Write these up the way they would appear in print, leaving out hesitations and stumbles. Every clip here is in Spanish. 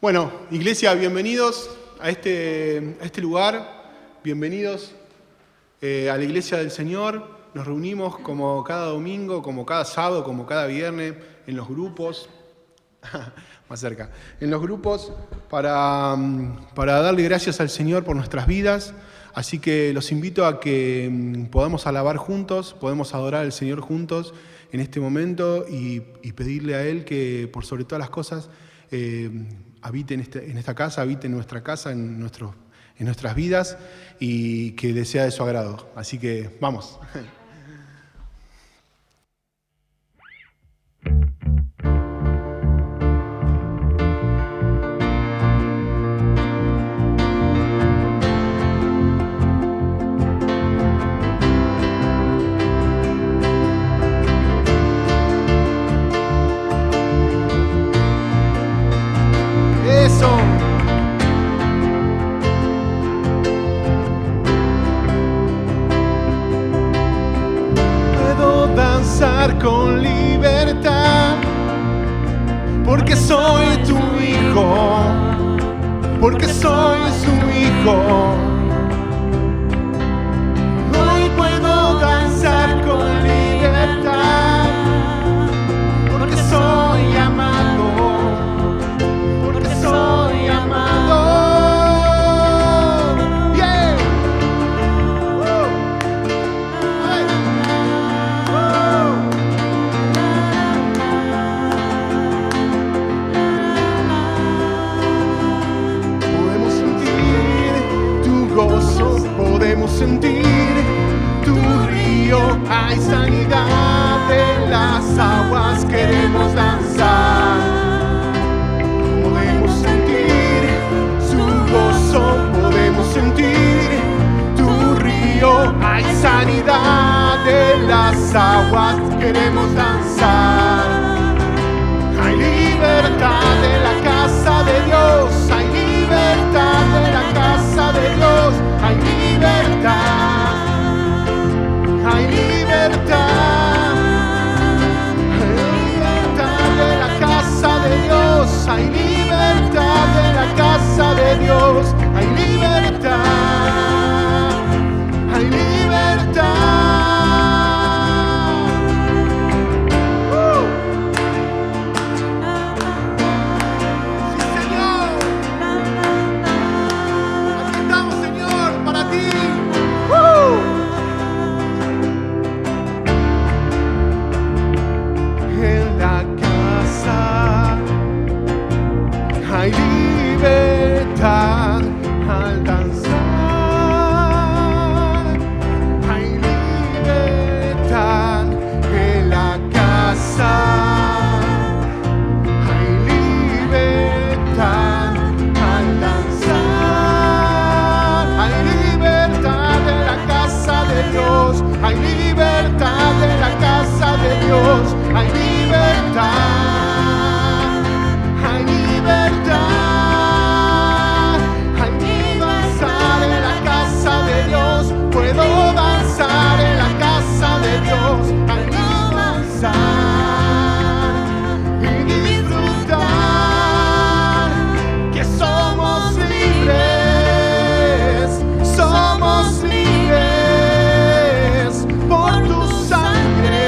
Bueno, iglesia, bienvenidos a este lugar, bienvenidos a la iglesia del Señor. Nos reunimos como cada domingo, como cada sábado, como cada viernes, en los grupos, más cerca, en los grupos para darle gracias al Señor por nuestras vidas. Así que los invito a que podamos alabar juntos, podemos adorar al Señor juntos en este momento y pedirle a Él que por sobre todas las cosas habite en esta casa, habite en nuestra casa, en nuestras vidas y que desea de su agrado. Así que vamos. Con libertad, porque soy tu hijo, porque soy su hijo. Hoy puedo danzar con libertad, porque soy amado, porque soy amado. Yeah. Podemos sentir tu río, hay sanidad en las aguas, queremos danzar. Podemos sentir su gozo, podemos sentir tu río, hay sanidad en las aguas, queremos danzar. Hay libertad en la casa de Dios, hay libertad en la casa de Dios. Hay libertad, hay libertad, de la casa de Dios, hay libertad de la casa de Dios, hay libertad, hay libertad. Sí, Señor. Aquí estamos, Señor, para ti. En la casa hay libertad al danzar, hay libertad en la casa, hay libertad al danzar, hay libertad en la casa de Dios, hay libertad en la casa de Dios, hay libertad, hay libertad, hay danzar en la casa de Dios, puedo danzar en la casa de Dios, hay danzar y disfrutar que somos libres, somos libres por tu sangre.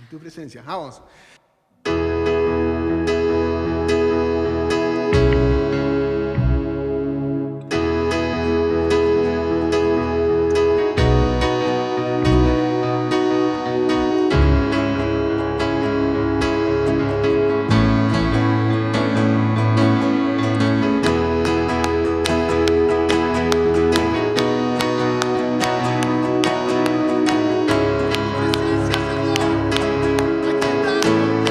Tu presencia. Vamos. Presencia, Señor. Aquí está.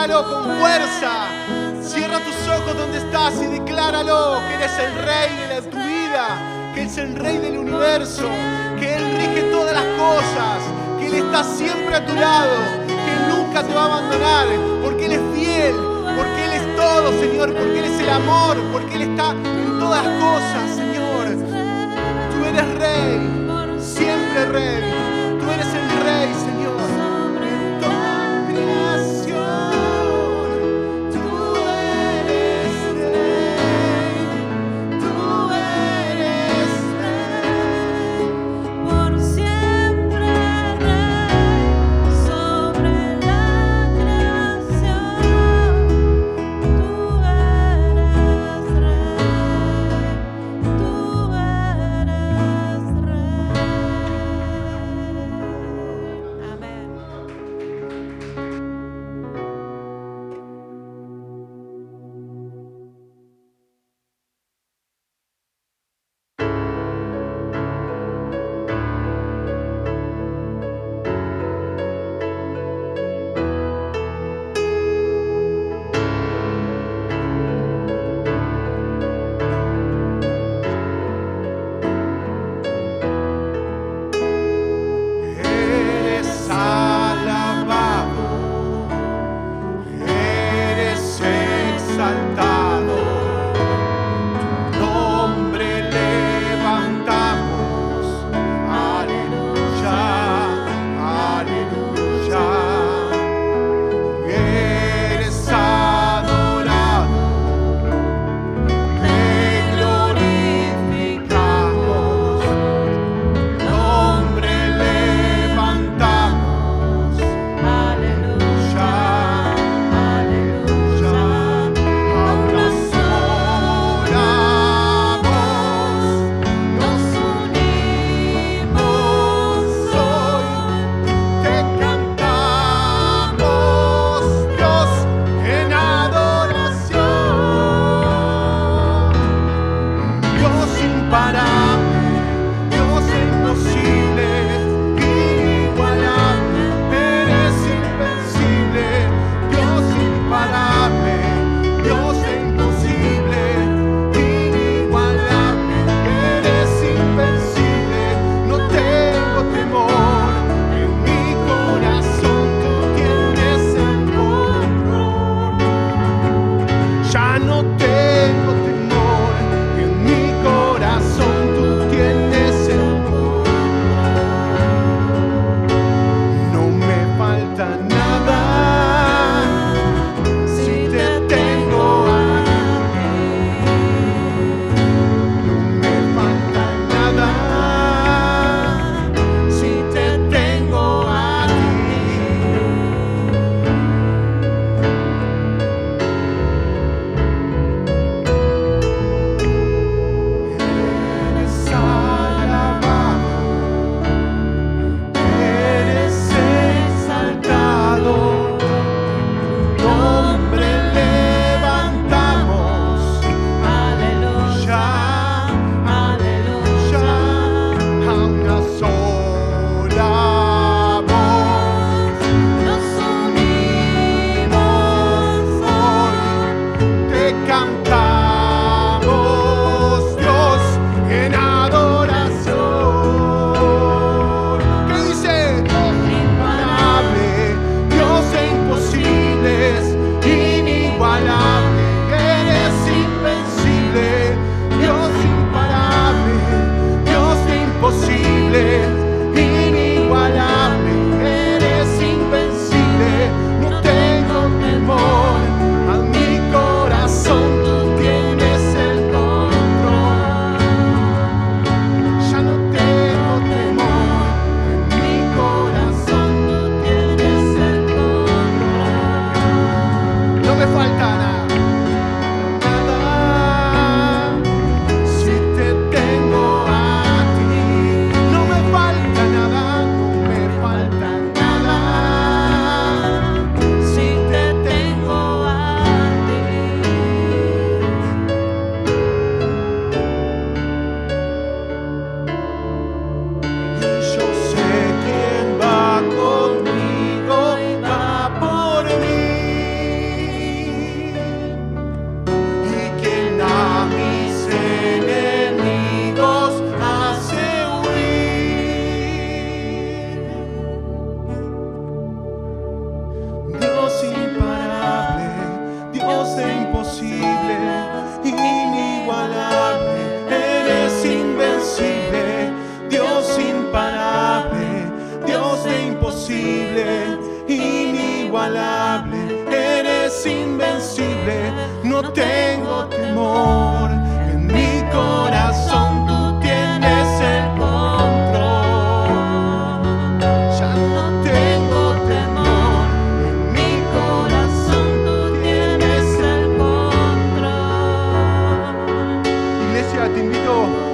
decláralo con fuerza. Cierra tus ojos donde estás y decláralo, que eres el rey de tu vida, que es el rey del universo, que Él rige todas las cosas, que Él está siempre a tu lado, que Él nunca te va a abandonar, porque Él es fiel, porque Él es todo, Señor, porque Él es el amor, porque Él está en todas las cosas, Señor. Tú eres rey, siempre rey, tú eres el rey, Señor.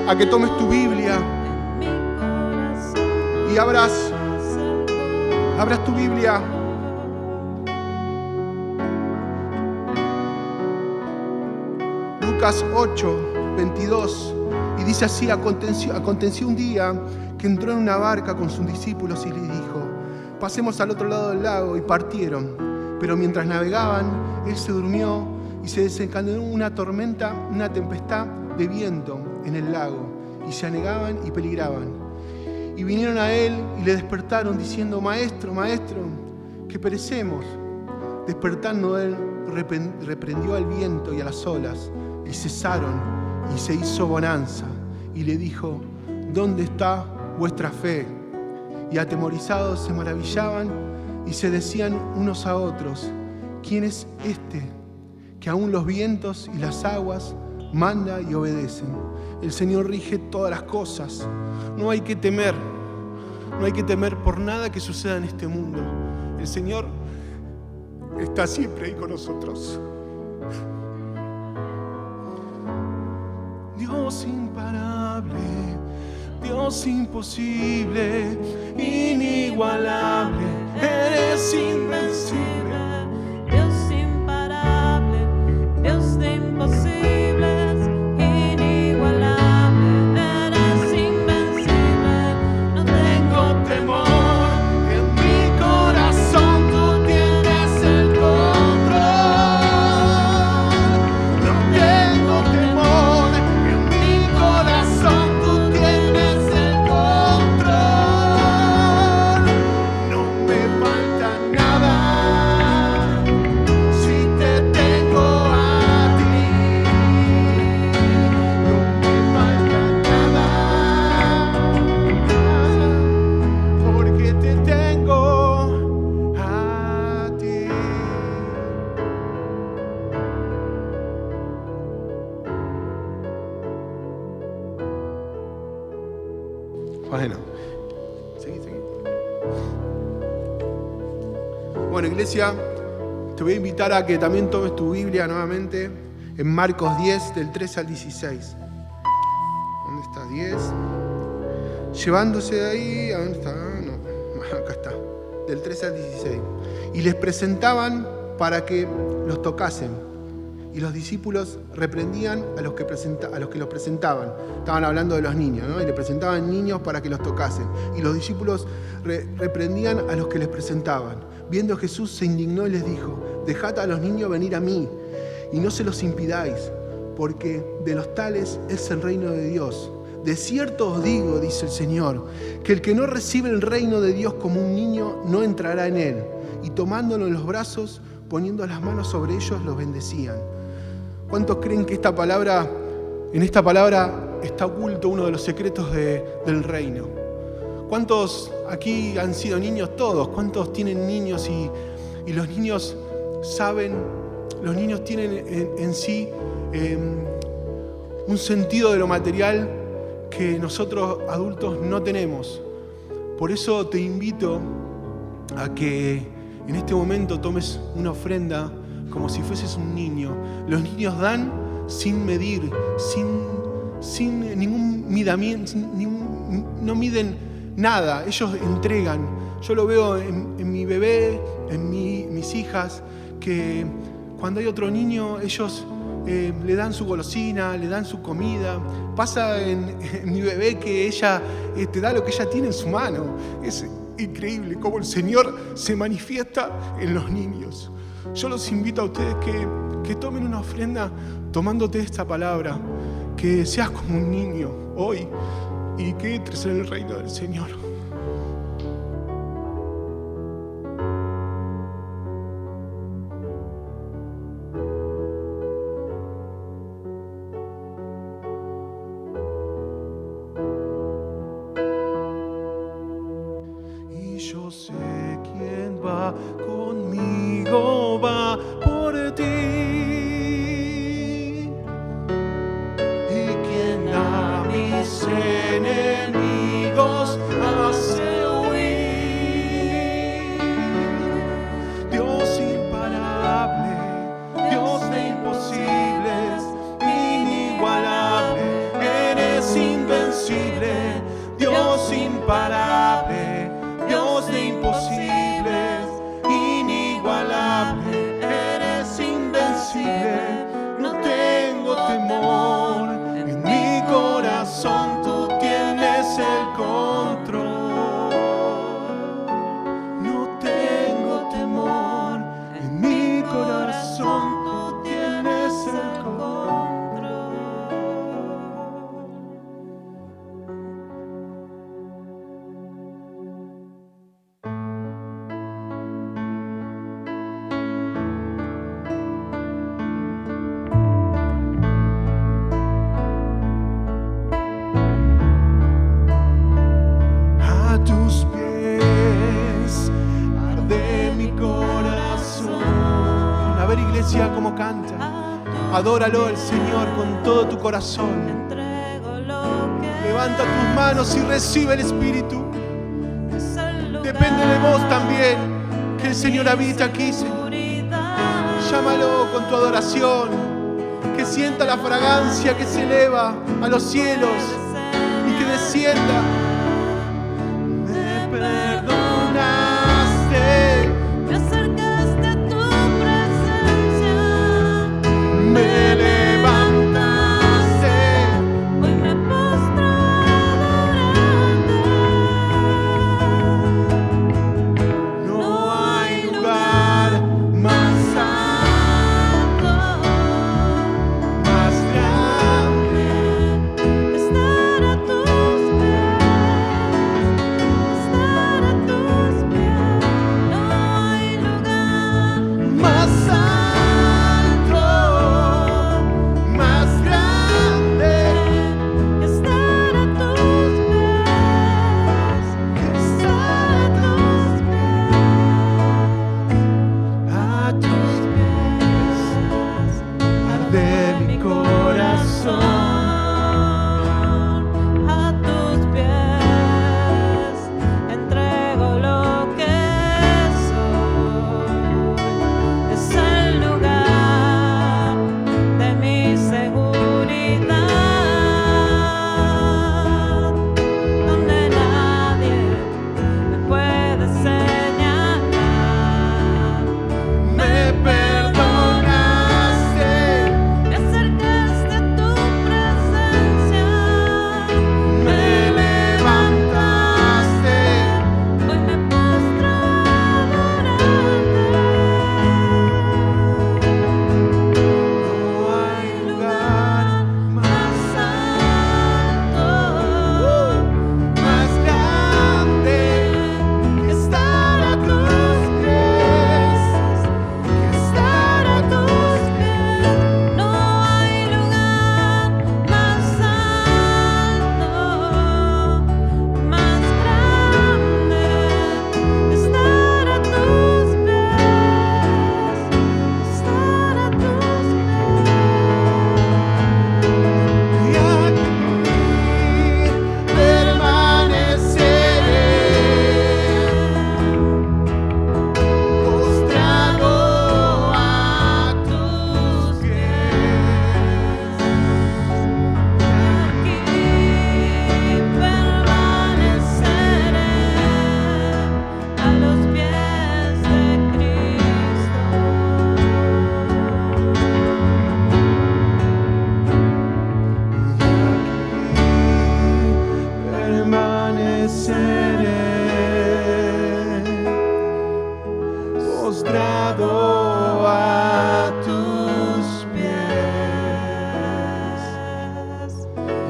a que tomes tu Biblia y abras tu Biblia. Lucas 8:22, y dice así: aconteció un día que entró en una barca con sus discípulos y les dijo: pasemos al otro lado del lago, y partieron. Pero mientras navegaban, él se durmió y se desencadenó una tormenta, una tempestad de viento en el lago, y se anegaban y peligraban. Y vinieron a él y le despertaron diciendo: Maestro, Maestro, que perecemos. Despertando él, reprendió al viento y a las olas, y cesaron, y se hizo bonanza. Y le dijo: ¿dónde está vuestra fe? Y atemorizados se maravillaban y se decían unos a otros: ¿quién es este que aún los vientos y las aguas manda y obedecen? El Señor rige todas las cosas. No hay que temer por nada que suceda en este mundo. El Señor está siempre ahí con nosotros. Dios imparable, Dios imposible, inigualable, eres invencible. Dios imparable, Dios de imposibles, inigualable, eres invencible. No tengo temor, En mi corazón tú tienes el control. No tengo temor, en mi corazón tú tienes el control. No me falta nada si te tengo a ti. No me falta nada porque te tengo a ti. Bueno, seguí. Bueno, iglesia, te voy a invitar a que también tomes tu Biblia nuevamente en Marcos 10, del 13 al 16. ¿Dónde está 10? Llevándose de ahí, ¿a dónde está? No, acá está, del 13 al 16. Y les presentaban para que los tocasen. Y los discípulos reprendían a los que los presentaban. Estaban hablando de los niños, ¿no? Y le presentaban niños para que los tocasen. Y los discípulos reprendían a los que les presentaban. Viendo a Jesús, se indignó y les dijo: dejad a los niños venir a mí, y no se los impidáis, porque de los tales es el reino de Dios. De cierto os digo, dice el Señor, que el que no recibe el reino de Dios como un niño, no entrará en él. Y tomándolo en los brazos, poniendo las manos sobre ellos, los bendecían. ¿Cuántos creen que en esta palabra está oculto uno de los secretos del reino? ¿Cuántos aquí han sido niños? Todos. ¿Cuántos tienen niños y los niños saben, los niños tienen en sí un sentido de lo material que nosotros adultos no tenemos? Por eso te invito a que en este momento tomes una ofrenda como si fueses un niño. Los niños dan sin medir, sin ningún midamiento, no miden nada, ellos entregan. Yo lo veo en mi bebé, en mis hijas, que cuando hay otro niño, ellos le dan su golosina, le dan su comida. Pasa en mi bebé que ella te da lo que ella tiene en su mano. Es increíble cómo el Señor se manifiesta en los niños. Yo los invito a ustedes que tomen una ofrenda tomándote esta palabra, que seas como un niño hoy y que entres en el reino del Señor. Y yo sé quién va conmigo, va por ti. Y quien a mis enemigos hace huir. Dios imparable, Dios de imposibles, inigualable, eres inigualable. iglesia, como canta. Adóralo al Señor con todo tu corazón. Levanta tus manos y recibe el Espíritu. Depende de vos también, que el Señor habita aquí, Señor. Llámalo con tu adoración, que sienta la fragancia que se eleva a los cielos y que descienda. Me perdonaste, Me acercaste a tu presencia, me levantaste. hoy me postro a adorarte. No hay lugar más Santo, más grande. estar a tus pies, estar a tus pies. No hay lugar Más alto, más grande, estar a tus pies, estar a tus pies. arde mi corazón. A tus pies entrego lo que soy. Es el lugar de mi seguridad, donde nadie me puede señalar. Me perdonaste, Me acercaste a tu presencia, me levantaste. hoy me postro a adorarte. No hay lugar Más alto, más grande que estar a tus pies, que estar a tus pies. no hay lugar más alto, más grande, estar a tus pies, estar a tus Y aquí permaneceré, postrado a tus pies. Aquí permaneceré a los pies de Cristo. Permaneceré postrado a tus pies.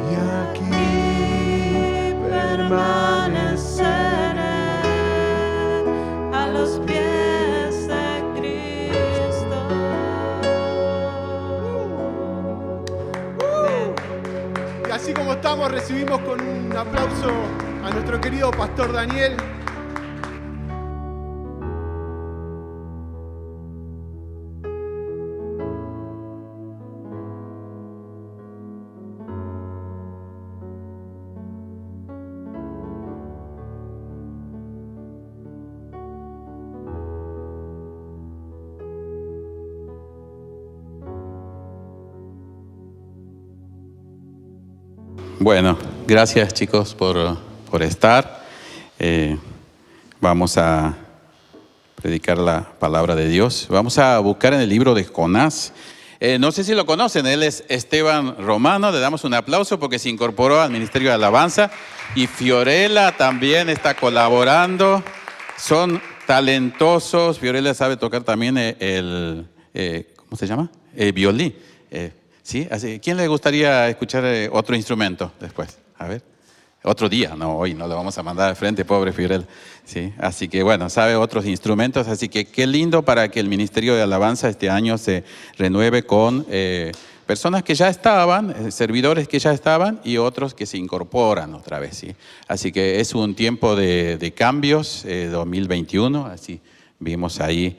Y aquí permaneceré A los pies de Cristo. Y así como estamos, recibimos con un aplauso a nuestro querido pastor Daniel. Bueno, gracias chicos por estar. Vamos a predicar la palabra de Dios. Vamos a buscar en el libro de Jonás. No sé si lo conocen, él es Esteban Romano. Le damos un aplauso porque se incorporó al Ministerio de Alabanza. Y Fiorella también está colaborando. Son talentosos. Fiorella sabe tocar también ¿cómo se llama? El violín. ¿Sí? Así, ¿quién le gustaría escuchar otro instrumento después? A ver. Otro día, no, hoy no lo vamos a mandar de frente, pobre Fiorella. ¿Sí? Así que bueno, sabe otros instrumentos, así que qué lindo para que el Ministerio de Alabanza este año se renueve con personas que ya estaban, servidores que ya estaban y otros que se incorporan otra vez. ¿Sí? Así que es un tiempo de cambios, 2021, así vimos ahí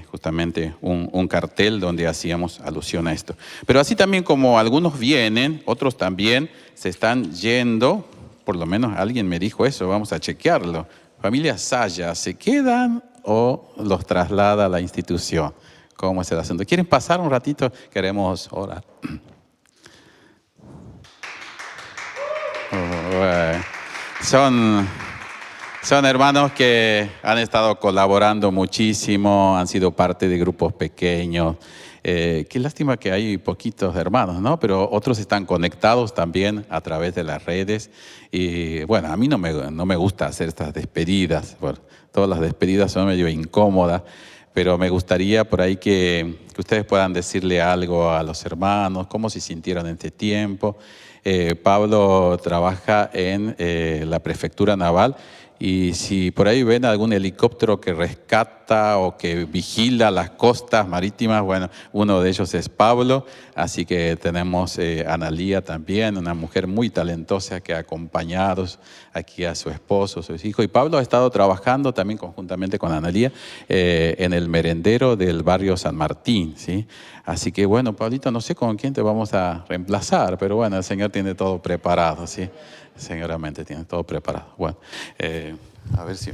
justamente un cartel donde hacíamos alusión a esto. Pero así también como algunos vienen, otros también se están yendo, por lo menos alguien me dijo eso, vamos a chequearlo. Familia Saya, ¿se quedan o los traslada a la institución? ¿Cómo es el asunto? ¿Quieren pasar un ratito? Queremos orar. Son hermanos que han estado colaborando muchísimo, han sido parte de grupos pequeños. Qué lástima que hay poquitos hermanos, ¿no? Pero otros están conectados también a través de las redes. Y bueno, a mí no me gusta hacer estas despedidas. Bueno, todas las despedidas son medio incómodas, pero me gustaría por ahí que ustedes puedan decirle algo a los hermanos, cómo se sintieron en este tiempo. Pablo trabaja en la prefectura naval y si por ahí ven algún helicóptero que rescata o que vigila las costas marítimas, bueno, uno de ellos es Pablo, así que tenemos a Analía también, una mujer muy talentosa que ha acompañado aquí a su esposo, sus hijos. Y Pablo ha estado trabajando también conjuntamente con Analía en el merendero del barrio San Martín, ¿sí? Así que bueno, Pablito, no sé con quién te vamos a reemplazar, pero bueno, el Señor tiene todo preparado, ¿sí? Seguramente tiene todo preparado. Bueno, a ver si...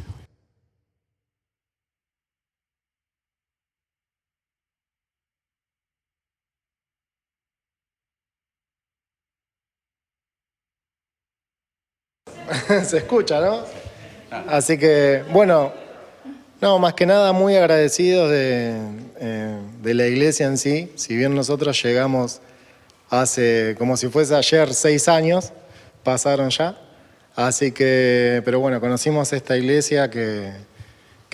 Se escucha, ¿no? Así que, bueno, no, más que nada muy agradecidos de la iglesia en sí. Si bien nosotros llegamos hace, como si fuese ayer, 6 años, pasaron ya. Así que, pero bueno, conocimos esta iglesia que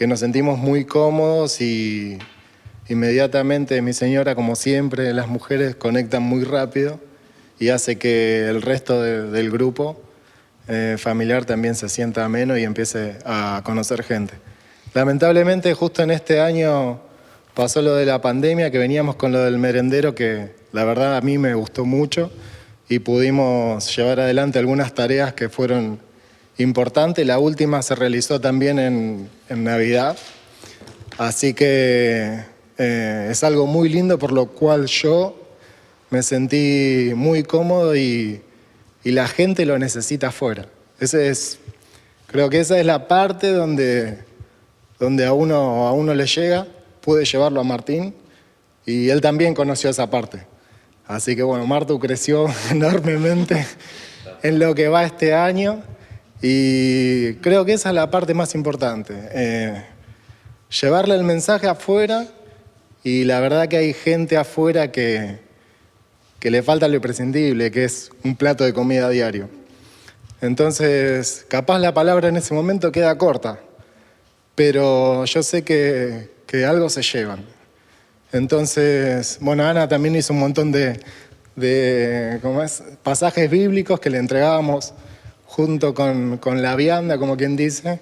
nos sentimos muy cómodos y inmediatamente mi señora, como siempre, las mujeres conectan muy rápido y hace que el resto del grupo familiar también se sienta ameno y empiece a conocer gente. Lamentablemente, justo en este año pasó lo de la pandemia, que veníamos con lo del merendero, que la verdad a mí me gustó mucho y pudimos llevar adelante algunas tareas que fueron importantes. La última se realizó también en Navidad, así que es algo muy lindo, por lo cual yo me sentí muy cómodo y la gente lo necesita afuera. Creo que esa es la parte donde a uno le llega. Pude llevarlo a Martín y él también conoció esa parte. Así que bueno, Martu creció enormemente en lo que va este año y creo que esa es la parte más importante. Llevarle el mensaje afuera, y la verdad que hay gente afuera que le falta lo imprescindible, que es un plato de comida diario. Entonces, capaz la palabra en ese momento queda corta, pero yo sé que algo se llevan. Entonces, bueno, Ana también hizo un montón de pasajes bíblicos que le entregábamos junto con la vianda, como quien dice.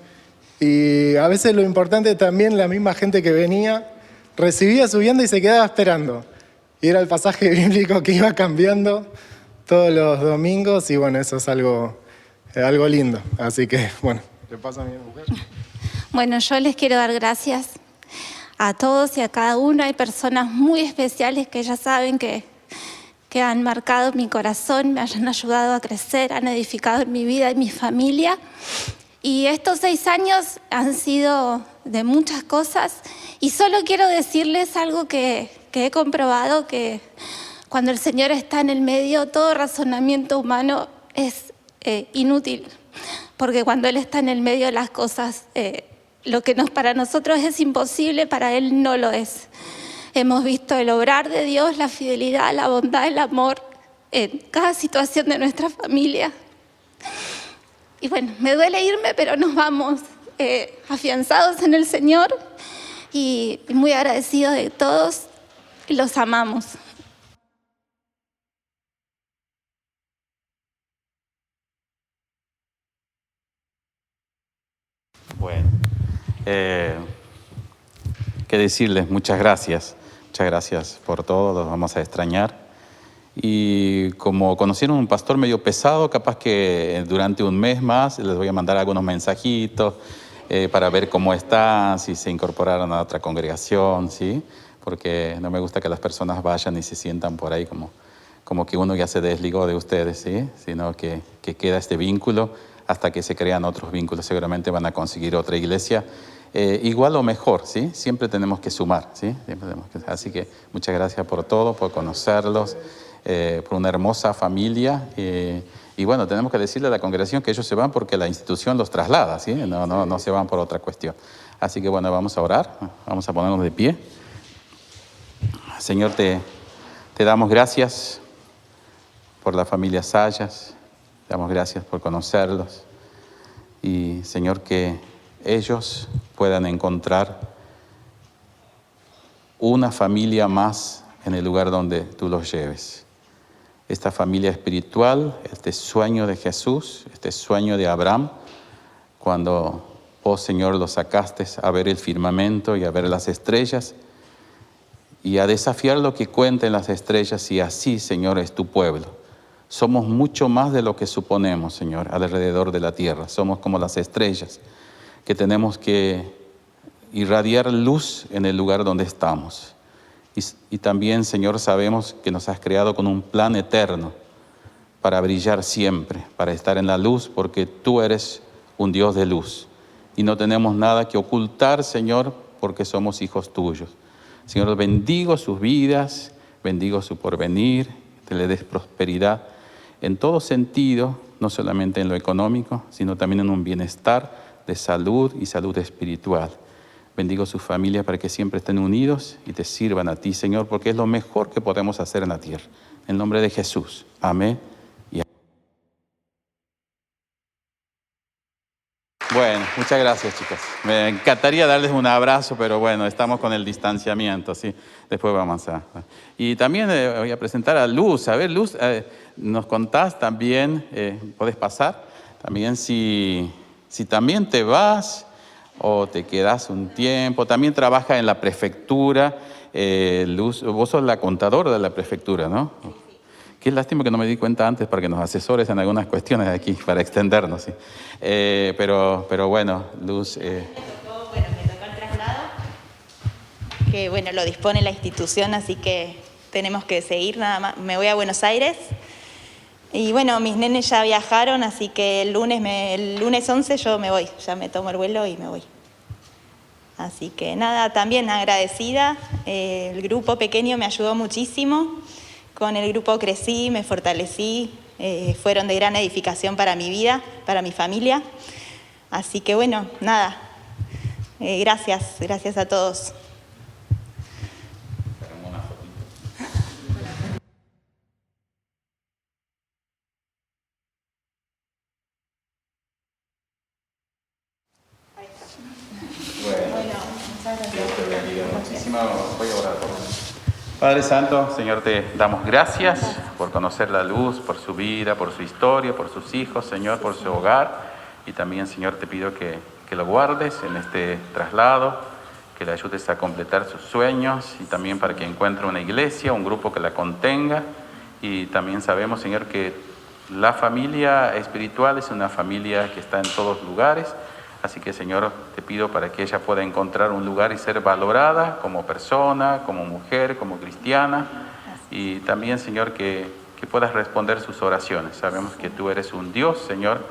Y a veces lo importante también, la misma gente que venía, recibía su vianda y se quedaba esperando. Y era el pasaje bíblico que iba cambiando todos los domingos y bueno, eso es algo lindo. Así que, bueno, le paso a mi mujer. Bueno, yo les quiero dar gracias a todos y a cada uno. Hay personas muy especiales que ya saben que han marcado mi corazón, me han ayudado a crecer, han edificado en mi vida y mi familia. Y estos 6 años han sido de muchas cosas y solo quiero decirles algo que he comprobado, que cuando el Señor está en el medio, todo razonamiento humano es inútil, porque cuando Él está en el medio, las cosas, lo que para nosotros es imposible, para Él no lo es. Hemos visto el obrar de Dios, la fidelidad, la bondad, el amor en cada situación de nuestra familia. Y bueno, me duele irme, pero nos vamos afianzados en el Señor y muy agradecidos de todos. Los amamos. Bueno, qué decirles, muchas gracias por todo, los vamos a extrañar. Y como conocieron un pastor medio pesado, capaz que durante un mes más les voy a mandar algunos mensajitos, para ver cómo están, si se incorporaron a otra congregación, ¿sí? Porque no me gusta que las personas vayan y se sientan por ahí como que uno ya se desligó de ustedes, ¿sí? Sino que queda este vínculo hasta que se crean otros vínculos. Seguramente van a conseguir otra iglesia igual o mejor, ¿sí? Siempre tenemos que sumar, ¿sí? Así que muchas gracias por todo, por conocerlos, por una hermosa familia. Y bueno, tenemos que decirle a la congregación que ellos se van porque la institución los traslada, ¿sí? No se van por otra cuestión. Así que bueno, vamos a orar, vamos a ponernos de pie. Señor, te damos gracias por la familia Sayas, te damos gracias por conocerlos y Señor, que ellos puedan encontrar una familia más en el lugar donde tú los lleves. Esta familia espiritual, este sueño de Jesús, este sueño de Abraham, cuando vos, Señor, los sacaste a ver el firmamento y a ver las estrellas y a desafiar lo que cuenten las estrellas, y así, Señor, es tu pueblo. Somos mucho más de lo que suponemos, Señor, alrededor de la tierra. Somos como las estrellas, que tenemos que irradiar luz en el lugar donde estamos. Y también, Señor, sabemos que nos has creado con un plan eterno para brillar siempre, para estar en la luz, porque tú eres un Dios de luz. Y no tenemos nada que ocultar, Señor, porque somos hijos tuyos. Señor, bendigo sus vidas, bendigo su porvenir, te le des prosperidad en todo sentido, no solamente en lo económico, sino también en un bienestar de salud y salud espiritual. Bendigo sus familias para que siempre estén unidos y te sirvan a ti, Señor, porque es lo mejor que podemos hacer en la tierra. En el nombre de Jesús. Amén. Bueno, muchas gracias, chicos. Me encantaría darles un abrazo, pero bueno, estamos con el distanciamiento, ¿sí? Después vamos a... Y también voy a presentar a Luz. A ver, Luz, nos contás también, podés pasar, también si también te vas o te quedás un tiempo. También trabaja en la prefectura. Luz, vos sos la contadora de la prefectura, ¿no? Qué lástima que no me di cuenta antes para que nos asesores en algunas cuestiones aquí, para extendernos, ¿sí? Pero bueno, Luz... Me tocó el traslado, que bueno, lo dispone la institución, así que tenemos que seguir nada más. Me voy a Buenos Aires y bueno, mis nenes ya viajaron, así que el lunes 11 yo me voy, ya me tomo el vuelo y me voy. Así que nada, también agradecida, el grupo pequeño me ayudó muchísimo. Con el grupo crecí, me fortalecí, fueron de gran edificación para mi vida, para mi familia. Así que bueno, nada, gracias a todos. Voy a orar por vos. Padre Santo, Señor, te damos gracias por conocer la Luz, por su vida, por su historia, por sus hijos, Señor, por su hogar. Y también, Señor, te pido que lo guardes en este traslado, que le ayudes a completar sus sueños y también para que encuentre una iglesia, un grupo que la contenga. Y también sabemos, Señor, que la familia espiritual es una familia que está en todos lugares. Así que, Señor, te pido para que ella pueda encontrar un lugar y ser valorada como persona, como mujer, como cristiana. Y también, Señor, que puedas responder sus oraciones. Sabemos que tú eres un Dios, Señor,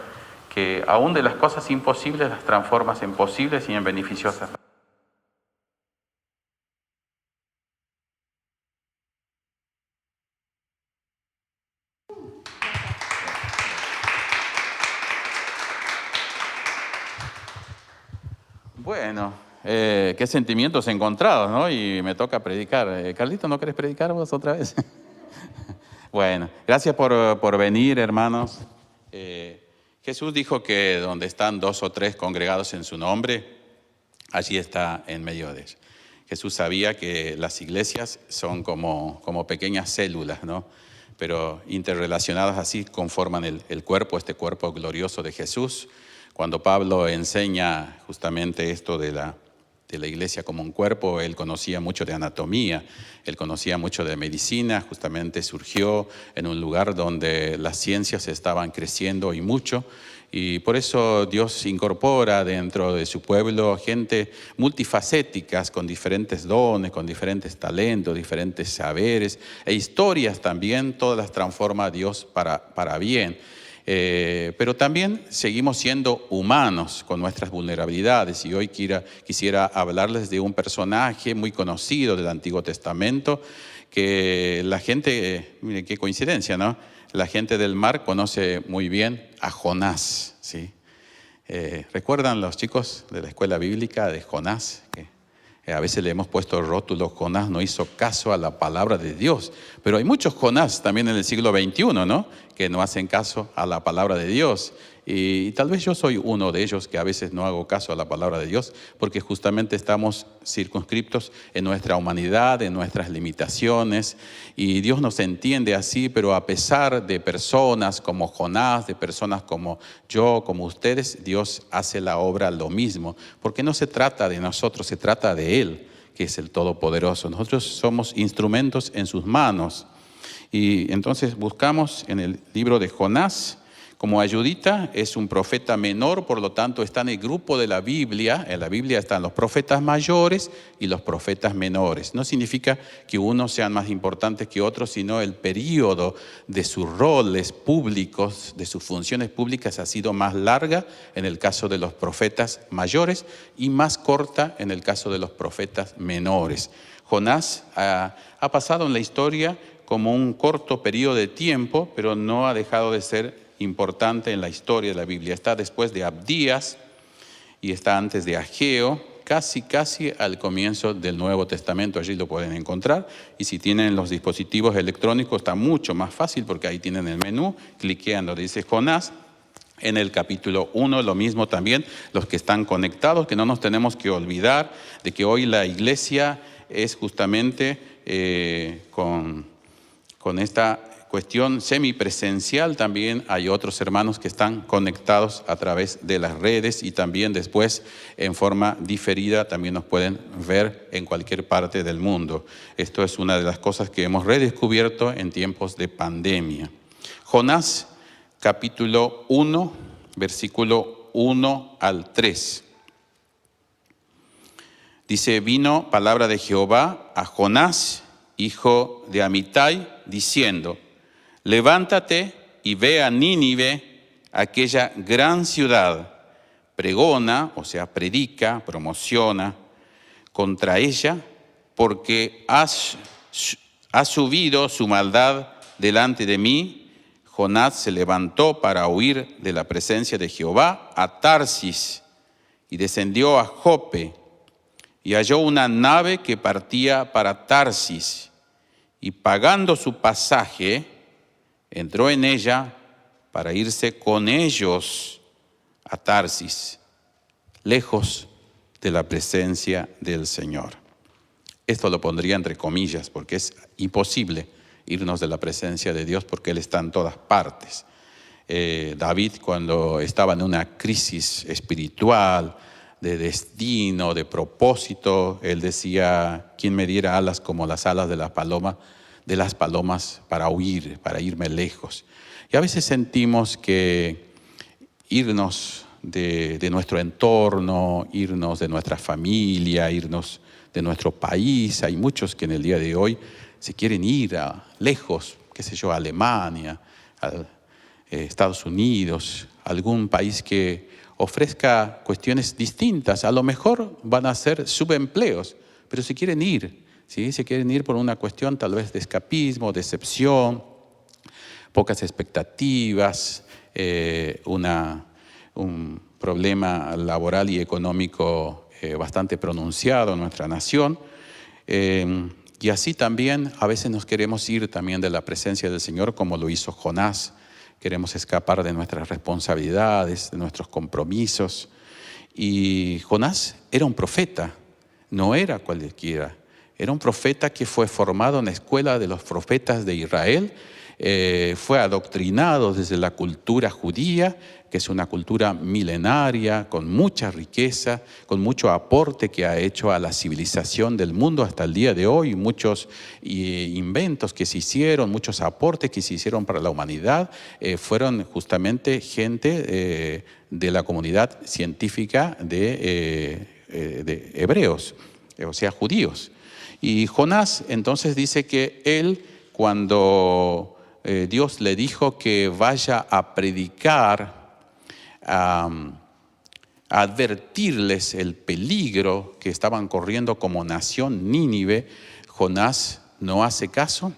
que aún de las cosas imposibles las transformas en posibles y en beneficiosas. Bueno, qué sentimientos encontrados, ¿no? Y me toca predicar. Carlito, ¿no querés predicar vos otra vez? Bueno, gracias por venir, hermanos. Jesús dijo que donde están 2 o 3 congregados en su nombre, allí está en medio de ellos. Jesús sabía que las iglesias son como pequeñas células, ¿no? Pero interrelacionadas así conforman el cuerpo, este cuerpo glorioso de Jesús. Cuando Pablo enseña justamente esto de la iglesia como un cuerpo, él conocía mucho de anatomía, él conocía mucho de medicina, justamente surgió en un lugar donde las ciencias estaban creciendo y mucho, Y por eso Dios incorpora dentro de su pueblo gente multifacéticas, con diferentes dones, con diferentes talentos, diferentes saberes e historias también, todas las transforma Dios para bien. Pero también seguimos siendo humanos con nuestras vulnerabilidades, y hoy quisiera hablarles de un personaje muy conocido del Antiguo Testamento que la gente, mire qué coincidencia, ¿no? La gente del mar conoce muy bien a Jonás, ¿sí? ¿Recuerdan los chicos de la escuela bíblica de Jonás? Que a veces le hemos puesto el rótulo, Jonás no hizo caso a la palabra de Dios. Pero hay muchos Jonás también en el siglo XXI, ¿no? Que no hacen caso a la palabra de Dios. Y tal vez yo soy uno de ellos que a veces no hago caso a la palabra de Dios, porque justamente estamos circunscriptos en nuestra humanidad, en nuestras limitaciones, y Dios nos entiende así, pero a pesar de personas como Jonás, de personas como yo, como ustedes, Dios hace la obra lo mismo, porque no se trata de nosotros, se trata de Él, que es el Todopoderoso. Nosotros somos instrumentos en sus manos. Y entonces buscamos en el libro de Jonás. Como ayudita, es un profeta menor, por lo tanto está en el grupo de la Biblia. En la Biblia están los profetas mayores y los profetas menores. No significa que unos sean más importantes que otros, sino el periodo de sus roles públicos, de sus funciones públicas ha sido más larga en el caso de los profetas mayores y más corta en el caso de los profetas menores. Jonás ha pasado en la historia como un corto periodo de tiempo, pero no ha dejado de ser importante en la historia de la Biblia. Está después de Abdías y está antes de Ageo, casi al comienzo del Nuevo Testamento. Allí lo pueden encontrar, y si tienen los dispositivos electrónicos está mucho más fácil, porque ahí tienen el menú, cliquean donde dice Jonás. En el capítulo 1 lo mismo también, los que están conectados, que no nos tenemos que olvidar de que hoy la iglesia es justamente con esta cuestión semipresencial. También hay otros hermanos que están conectados a través de las redes, y también después en forma diferida también nos pueden ver en cualquier parte del mundo. Esto es una de las cosas que hemos redescubierto en tiempos de pandemia. Jonás, capítulo 1, versículo 1 al 3. Dice: vino palabra de Jehová a Jonás, hijo de Amitai, diciendo: levántate y ve a Nínive, aquella gran ciudad. Pregona, o sea, predica, promociona contra ella, porque ha subido su maldad delante de mí. Jonás se levantó para huir de la presencia de Jehová a Tarsis, y descendió a Jope, y halló una nave que partía para Tarsis, y pagando su pasaje, entró en ella para irse con ellos a Tarsis, lejos de la presencia del Señor. Esto lo pondría entre comillas, porque es imposible irnos de la presencia de Dios, porque Él está en todas partes. David, cuando estaba en una crisis espiritual, de destino, de propósito, él decía: ¿quién me diera alas como las alas de las palomas para huir, para irme lejos? Y a veces sentimos que irnos de nuestro entorno, irnos de nuestra familia, irnos de nuestro país, hay muchos que en el día de hoy se quieren ir lejos, qué sé yo, a Alemania, a Estados Unidos, algún país que ofrezca cuestiones distintas. A lo mejor van a ser subempleos, pero se quieren ir, ¿sí? Se quieren ir por una cuestión tal vez de escapismo, decepción, pocas expectativas, un problema laboral y económico bastante pronunciado en nuestra nación. Y así también a veces nos queremos ir también de la presencia del Señor, como lo hizo Jonás. Queremos escapar de nuestras responsabilidades, de nuestros compromisos. Y Jonás era un profeta, no era cualquiera. Era un profeta que fue formado en la escuela de los profetas de Israel, fue adoctrinado desde la cultura judía, que es una cultura milenaria, con mucha riqueza, con mucho aporte que ha hecho a la civilización del mundo hasta el día de hoy, muchos inventos que se hicieron, muchos aportes que se hicieron para la humanidad, fueron justamente gente de la comunidad científica de hebreos, o sea, judíos. Y Jonás entonces dice que él, cuando Dios le dijo que vaya a predicar, a advertirles el peligro que estaban corriendo como nación Nínive, Jonás no hace caso,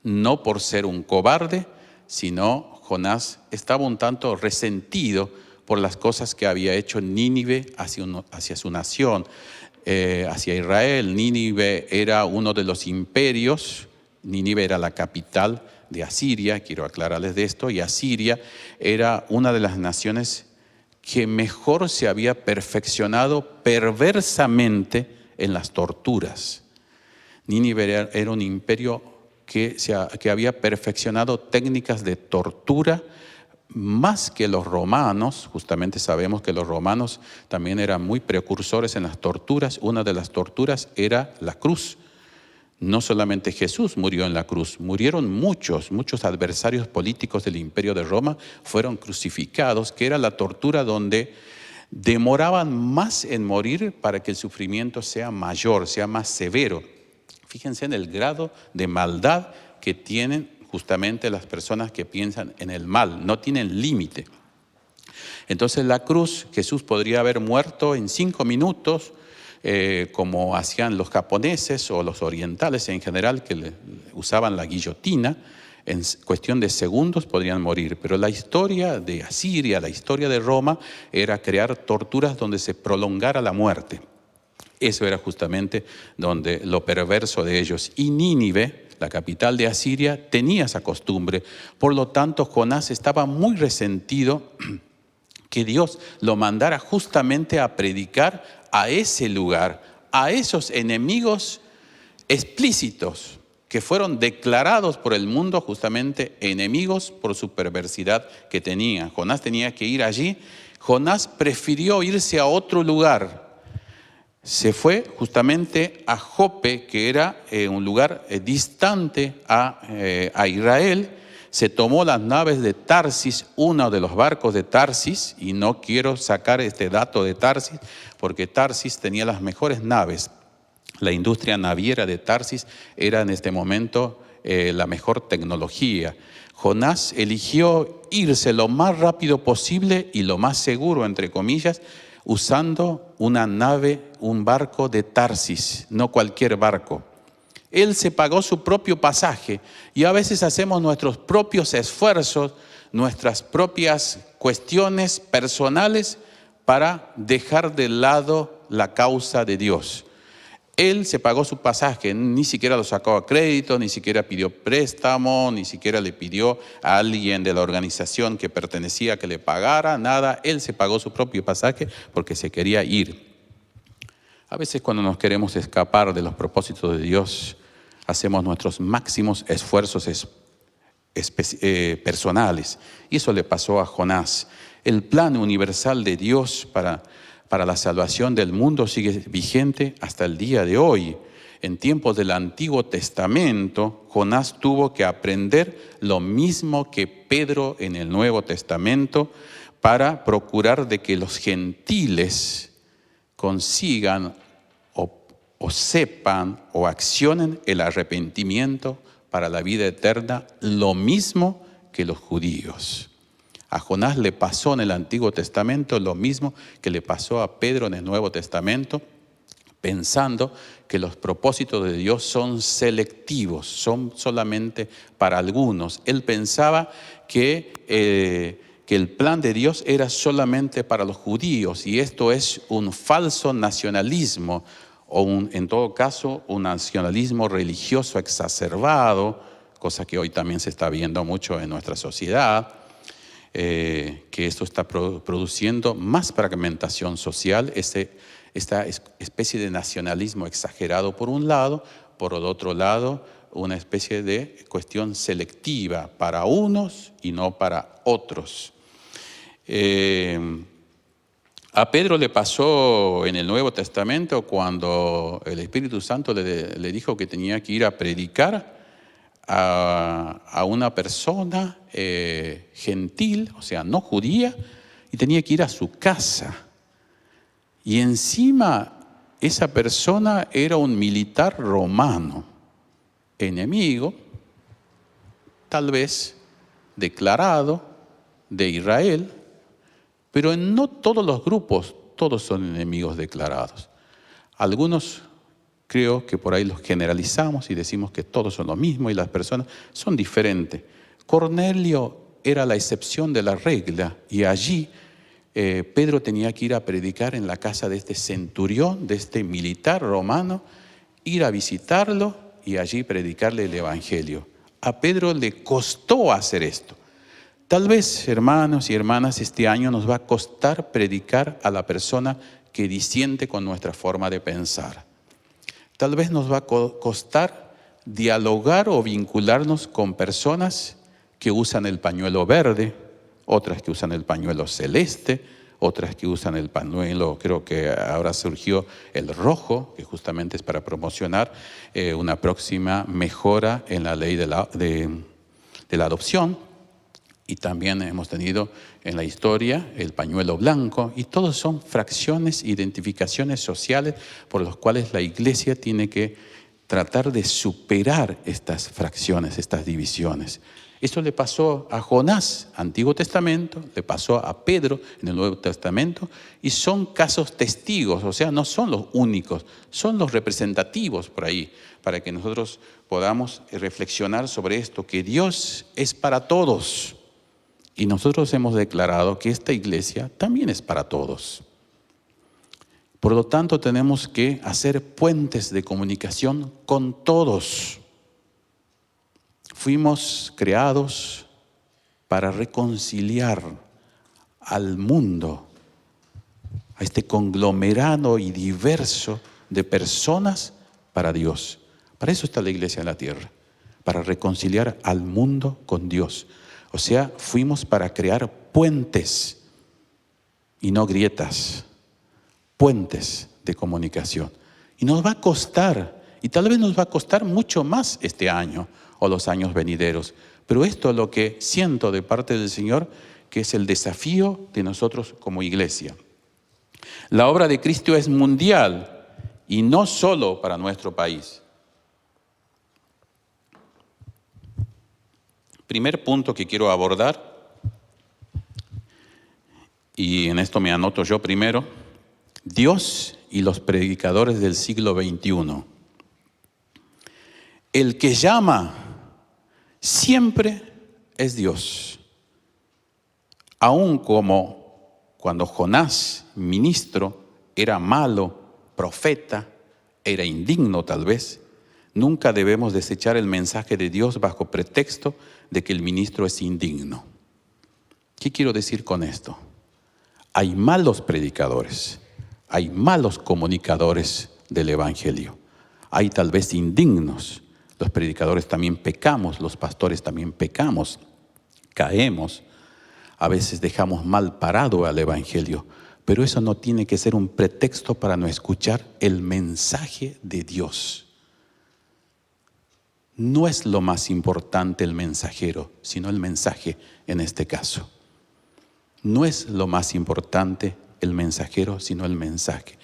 no por ser un cobarde, sino Jonás estaba un tanto resentido por las cosas que había hecho Nínive hacia su nación, hacia Israel. Nínive era uno de los imperios, Nínive era la capital de Asiria, quiero aclararles de esto, y Asiria era una de las naciones que mejor se había perfeccionado perversamente en las torturas. Nínive era un imperio que había perfeccionado técnicas de tortura más que los romanos. Justamente sabemos que los romanos también eran muy precursores en las torturas. Una de las torturas era la cruz. No solamente Jesús murió en la cruz, murieron muchos adversarios políticos del Imperio de Roma, fueron crucificados, que era la tortura donde demoraban más en morir para que el sufrimiento sea mayor, sea más severo. Fíjense en el grado de maldad que tienen justamente las personas que piensan en el mal, no tienen límite. Entonces la cruz, Jesús podría haber muerto en 5 minutos, como hacían los japoneses o los orientales en general, que usaban la guillotina. En cuestión de segundos podrían morir, pero la historia de Asiria, la historia de Roma, era crear torturas donde se prolongara la muerte. Eso era justamente donde lo perverso de ellos. Y Nínive, la capital de Asiria, tenía esa costumbre. Por lo tanto, Jonás estaba muy resentido que Dios lo mandara justamente a predicar a ese lugar, a esos enemigos explícitos que fueron declarados por el mundo justamente enemigos por su perversidad que tenían. Jonás tenía que ir allí. Jonás prefirió irse a otro lugar. Se fue justamente a Jope, que era un lugar distante a Israel. Se tomó las naves de Tarsis, uno de los barcos de Tarsis, y no quiero sacar este dato de Tarsis, porque Tarsis tenía las mejores naves. La industria naviera de Tarsis era en este momento la mejor tecnología. Jonás eligió irse lo más rápido posible y lo más seguro, entre comillas, usando una nave, un barco de Tarsis, no cualquier barco. Él se pagó su propio pasaje y a veces hacemos nuestros propios esfuerzos, nuestras propias cuestiones personales para dejar de lado la causa de Dios. Él se pagó su pasaje, ni siquiera lo sacó a crédito, ni siquiera pidió préstamo, ni siquiera le pidió a alguien de la organización que pertenecía que le pagara, nada. Él se pagó su propio pasaje porque se quería ir. A veces cuando nos queremos escapar de los propósitos de Dios, hacemos nuestros máximos esfuerzos personales. Y eso le pasó a Jonás. El plan universal de Dios para la salvación del mundo sigue vigente hasta el día de hoy. En tiempos del Antiguo Testamento, Jonás tuvo que aprender lo mismo que Pedro en el Nuevo Testamento para procurar de que los gentiles consigan o sepan o accionen el arrepentimiento para la vida eterna, lo mismo que los judíos. A Jonás le pasó en el Antiguo Testamento lo mismo que le pasó a Pedro en el Nuevo Testamento, pensando que los propósitos de Dios son selectivos, son solamente para algunos. Él pensaba que el plan de Dios era solamente para los judíos, y esto es un falso nacionalismo, o en todo caso un nacionalismo religioso exacerbado, cosa que hoy también se está viendo mucho en nuestra sociedad, que esto está produciendo más fragmentación social, esta especie de nacionalismo exagerado por un lado, por el otro lado una especie de cuestión selectiva para unos y no para otros. A Pedro le pasó en el Nuevo Testamento cuando el Espíritu Santo le dijo que tenía que ir a predicar a una persona gentil, o sea, no judía, y tenía que ir a su casa. Y encima esa persona era un militar romano, enemigo, tal vez declarado de Israel, pero en no todos los grupos, todos son enemigos declarados. Algunos creo que por ahí los generalizamos y decimos que todos son lo mismo y las personas son diferentes. Cornelio era la excepción de la regla y allí Pedro tenía que ir a predicar en la casa de este centurión, de este militar romano, ir a visitarlo y allí predicarle el evangelio. A Pedro le costó hacer esto. Tal vez, hermanos y hermanas, este año nos va a costar predicar a la persona que disiente con nuestra forma de pensar. Tal vez nos va a costar dialogar o vincularnos con personas que usan el pañuelo verde, otras que usan el pañuelo celeste, otras que usan el pañuelo, creo que ahora surgió el rojo, que justamente es para promocionar una próxima mejora en la ley de la adopción. Y también hemos tenido en la historia el pañuelo blanco, y todos son fracciones, identificaciones sociales por las cuales la iglesia tiene que tratar de superar estas fracciones, estas divisiones. Esto le pasó a Jonás, Antiguo Testamento, le pasó a Pedro en el Nuevo Testamento, y son casos testigos, o sea, no son los únicos, son los representativos por ahí, para que nosotros podamos reflexionar sobre esto, que Dios es para todos. Y nosotros hemos declarado que esta iglesia también es para todos. Por lo tanto, tenemos que hacer puentes de comunicación con todos. Fuimos creados para reconciliar al mundo, a este conglomerado y diverso de personas para Dios. Para eso está la iglesia en la tierra, para reconciliar al mundo con Dios. O sea, fuimos para crear puentes y no grietas, puentes de comunicación. Y nos va a costar, y tal vez nos va a costar mucho más este año o los años venideros. Pero esto es lo que siento de parte del Señor, que es el desafío de nosotros como iglesia. La obra de Cristo es mundial y no solo para nuestro país. Primer punto que quiero abordar, y en esto me anoto yo primero, Dios y los predicadores del siglo XXI. El que llama siempre es Dios. Aun como cuando Jonás, ministro, era malo, profeta, era indigno tal vez, nunca debemos desechar el mensaje de Dios bajo pretexto de que el ministro es indigno. ¿Qué quiero decir con esto? Hay malos predicadores, hay malos comunicadores del evangelio, hay tal vez indignos. Los predicadores también pecamos, los pastores también pecamos, caemos. A veces dejamos mal parado al evangelio, pero eso no tiene que ser un pretexto para no escuchar el mensaje de Dios. No es lo más importante el mensajero, sino el mensaje en este caso. No es lo más importante el mensajero, sino el mensaje.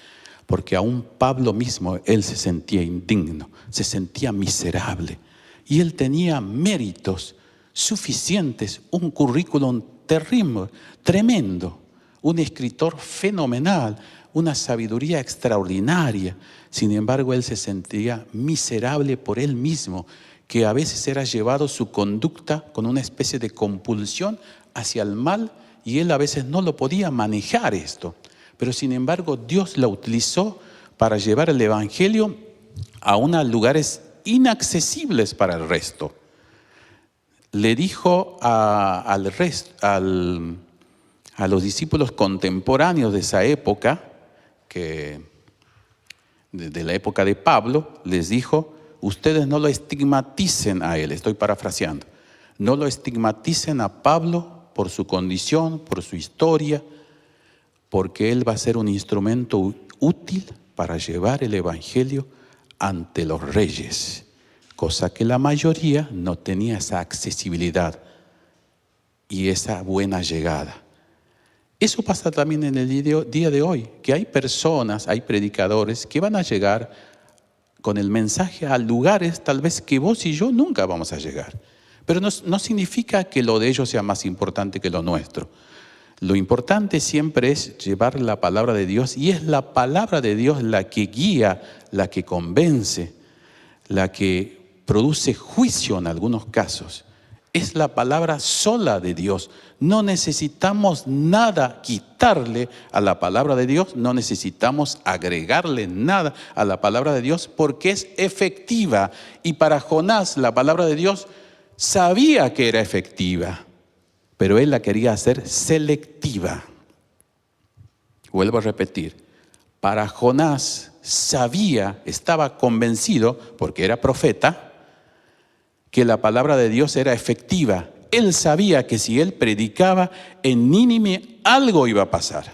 Porque aún Pablo mismo, él se sentía indigno, se sentía miserable. Y él tenía méritos suficientes, un currículum terrible, tremendo, un escritor fenomenal, una sabiduría extraordinaria. Sin embargo, él se sentía miserable por él mismo, que a veces era llevado su conducta con una especie de compulsión hacia el mal, y él a veces no lo podía manejar esto. Pero sin embargo, Dios la utilizó para llevar el evangelio a unos lugares inaccesibles para el resto. Le dijo a los discípulos contemporáneos de esa época, de la época de Pablo, les dijo: ustedes no lo estigmaticen a él, estoy parafraseando, no lo estigmaticen a Pablo por su condición, por su historia, porque él va a ser un instrumento útil para llevar el evangelio ante los reyes, cosa que la mayoría no tenía esa accesibilidad y esa buena llegada. Eso pasa también en el día de hoy, que hay personas, hay predicadores que van a llegar con el mensaje a lugares tal vez que vos y yo nunca vamos a llegar. Pero no significa que lo de ellos sea más importante que lo nuestro. Lo importante siempre es llevar la palabra de Dios, y es la palabra de Dios la que guía, la que convence, la que produce juicio en algunos casos. Es la palabra sola de Dios. No necesitamos nada quitarle a la palabra de Dios, no necesitamos agregarle nada a la palabra de Dios, porque es efectiva. Y para Jonás la palabra de Dios sabía que era efectiva, pero él la quería hacer selectiva. Vuelvo a repetir, para Jonás sabía, estaba convencido, porque era profeta, que la palabra de Dios era efectiva. Él sabía que si él predicaba en Nínive, algo iba a pasar.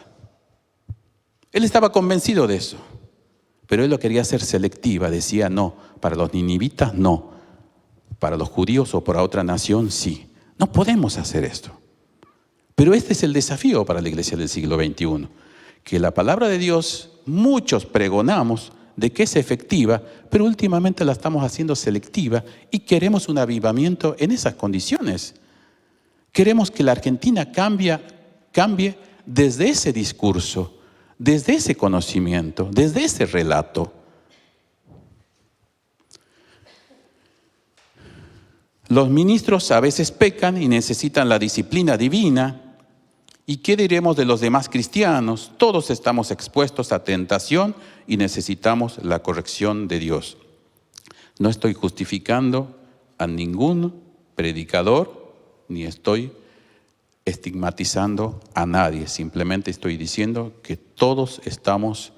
Él estaba convencido de eso, pero él lo quería hacer selectiva. Decía, no, para los ninivitas no, para los judíos o para otra nación sí. No podemos hacer esto. Pero este es el desafío para la iglesia del siglo XXI, que la palabra de Dios, muchos pregonamos de que es efectiva, pero últimamente la estamos haciendo selectiva y queremos un avivamiento en esas condiciones. Queremos que la Argentina cambie desde ese discurso, desde ese conocimiento, desde ese relato. Los ministros a veces pecan y necesitan la disciplina divina. ¿Y qué diremos de los demás cristianos? Todos estamos expuestos a tentación y necesitamos la corrección de Dios. No estoy justificando a ningún predicador, ni estoy estigmatizando a nadie. Simplemente estoy diciendo que todos estamos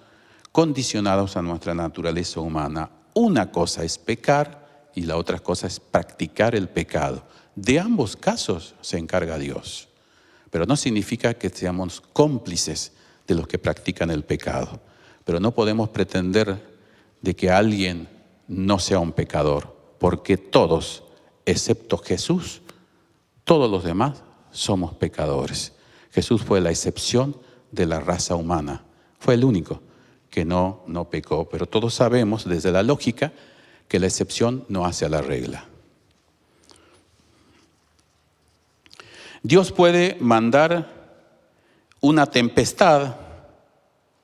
condicionados a nuestra naturaleza humana. Una cosa es pecar y la otra cosa es practicar el pecado. De ambos casos se encarga Dios. Pero no significa que seamos cómplices de los que practican el pecado. Pero no podemos pretender de que alguien no sea un pecador, porque todos, excepto Jesús, todos los demás somos pecadores. Jesús fue la excepción de la raza humana. Fue el único que no pecó. Pero todos sabemos desde la lógica que la excepción no hace a la regla. Dios puede mandar una tempestad,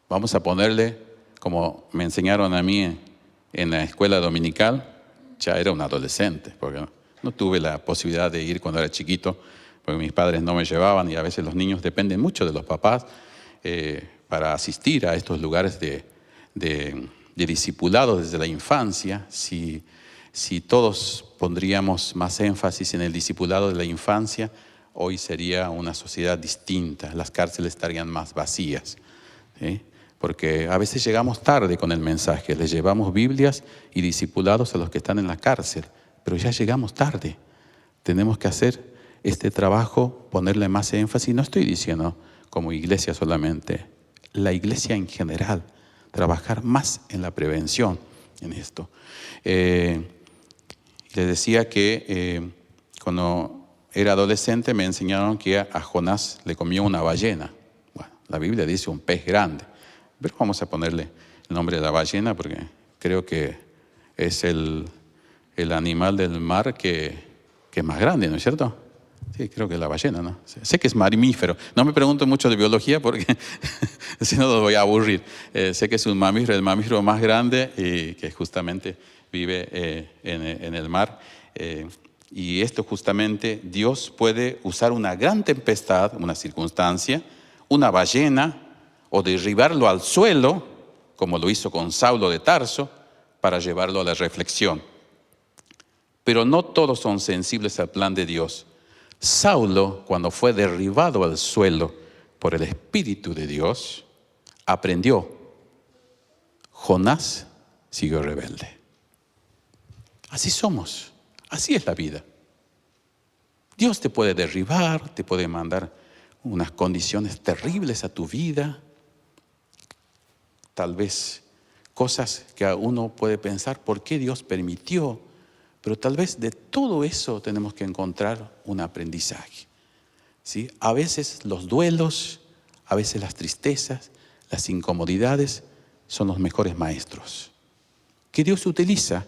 vamos a ponerle, como me enseñaron a mí en la escuela dominical, ya era un adolescente, porque no tuve la posibilidad de ir cuando era chiquito, porque mis padres no me llevaban y a veces los niños dependen mucho de los papás para asistir a estos lugares de discipulado desde la infancia. Si todos pondríamos más énfasis en el discipulado de la infancia, hoy sería una sociedad distinta, las cárceles estarían más vacías, ¿sí? Porque a veces llegamos tarde con el mensaje, les llevamos Biblias y discipulados a los que están en la cárcel, pero ya llegamos tarde. Tenemos que hacer este trabajo, ponerle más énfasis. No estoy diciendo como iglesia solamente, la iglesia en general, trabajar más en la prevención en esto. Les decía que cuando era adolescente me enseñaron que a Jonás le comió una ballena. Bueno, la Biblia dice un pez grande, pero vamos a ponerle el nombre de la ballena porque creo que es el animal del mar que es más grande, ¿no es cierto? Sí, creo que es la ballena, ¿no? Sé que es mamífero. No me pregunto mucho de biología porque si no lo voy a aburrir. Sé que es un mamífero, el mamífero más grande y que justamente vive en el mar. Y esto justamente, Dios puede usar una gran tempestad, una circunstancia, una ballena, o derribarlo al suelo, como lo hizo con Saulo de Tarso, para llevarlo a la reflexión. Pero no todos son sensibles al plan de Dios. Saulo, cuando fue derribado al suelo por el Espíritu de Dios, aprendió. Jonás siguió rebelde. Así somos, así es la vida. Dios te puede derribar, te puede mandar unas condiciones terribles a tu vida, tal vez cosas que a uno puede pensar, ¿por qué Dios permitió? Pero tal vez de todo eso tenemos que encontrar un aprendizaje, ¿sí? A veces los duelos, a veces las tristezas, las incomodidades son los mejores maestros que Dios utiliza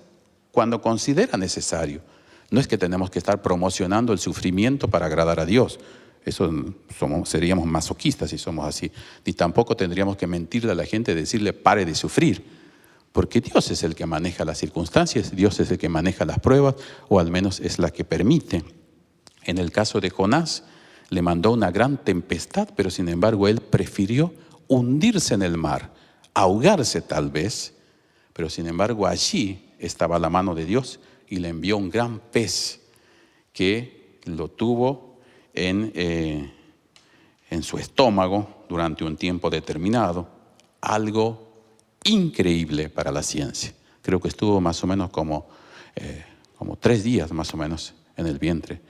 cuando considera necesario. No es que tenemos que estar promocionando el sufrimiento para agradar a Dios. Eso seríamos masoquistas si somos así. Ni tampoco tendríamos que mentirle a la gente y decirle pare de sufrir. Porque Dios es el que maneja las circunstancias, Dios es el que maneja las pruebas, o al menos es la que permite. En el caso de Jonás, le mandó una gran tempestad, pero sin embargo él prefirió hundirse en el mar, ahogarse tal vez, pero sin embargo allí estaba la mano de Dios y le envió un gran pez que lo tuvo en su estómago durante un tiempo determinado, algo increíble para la ciencia. Creo que estuvo más o menos como 3 días más o menos en el vientre.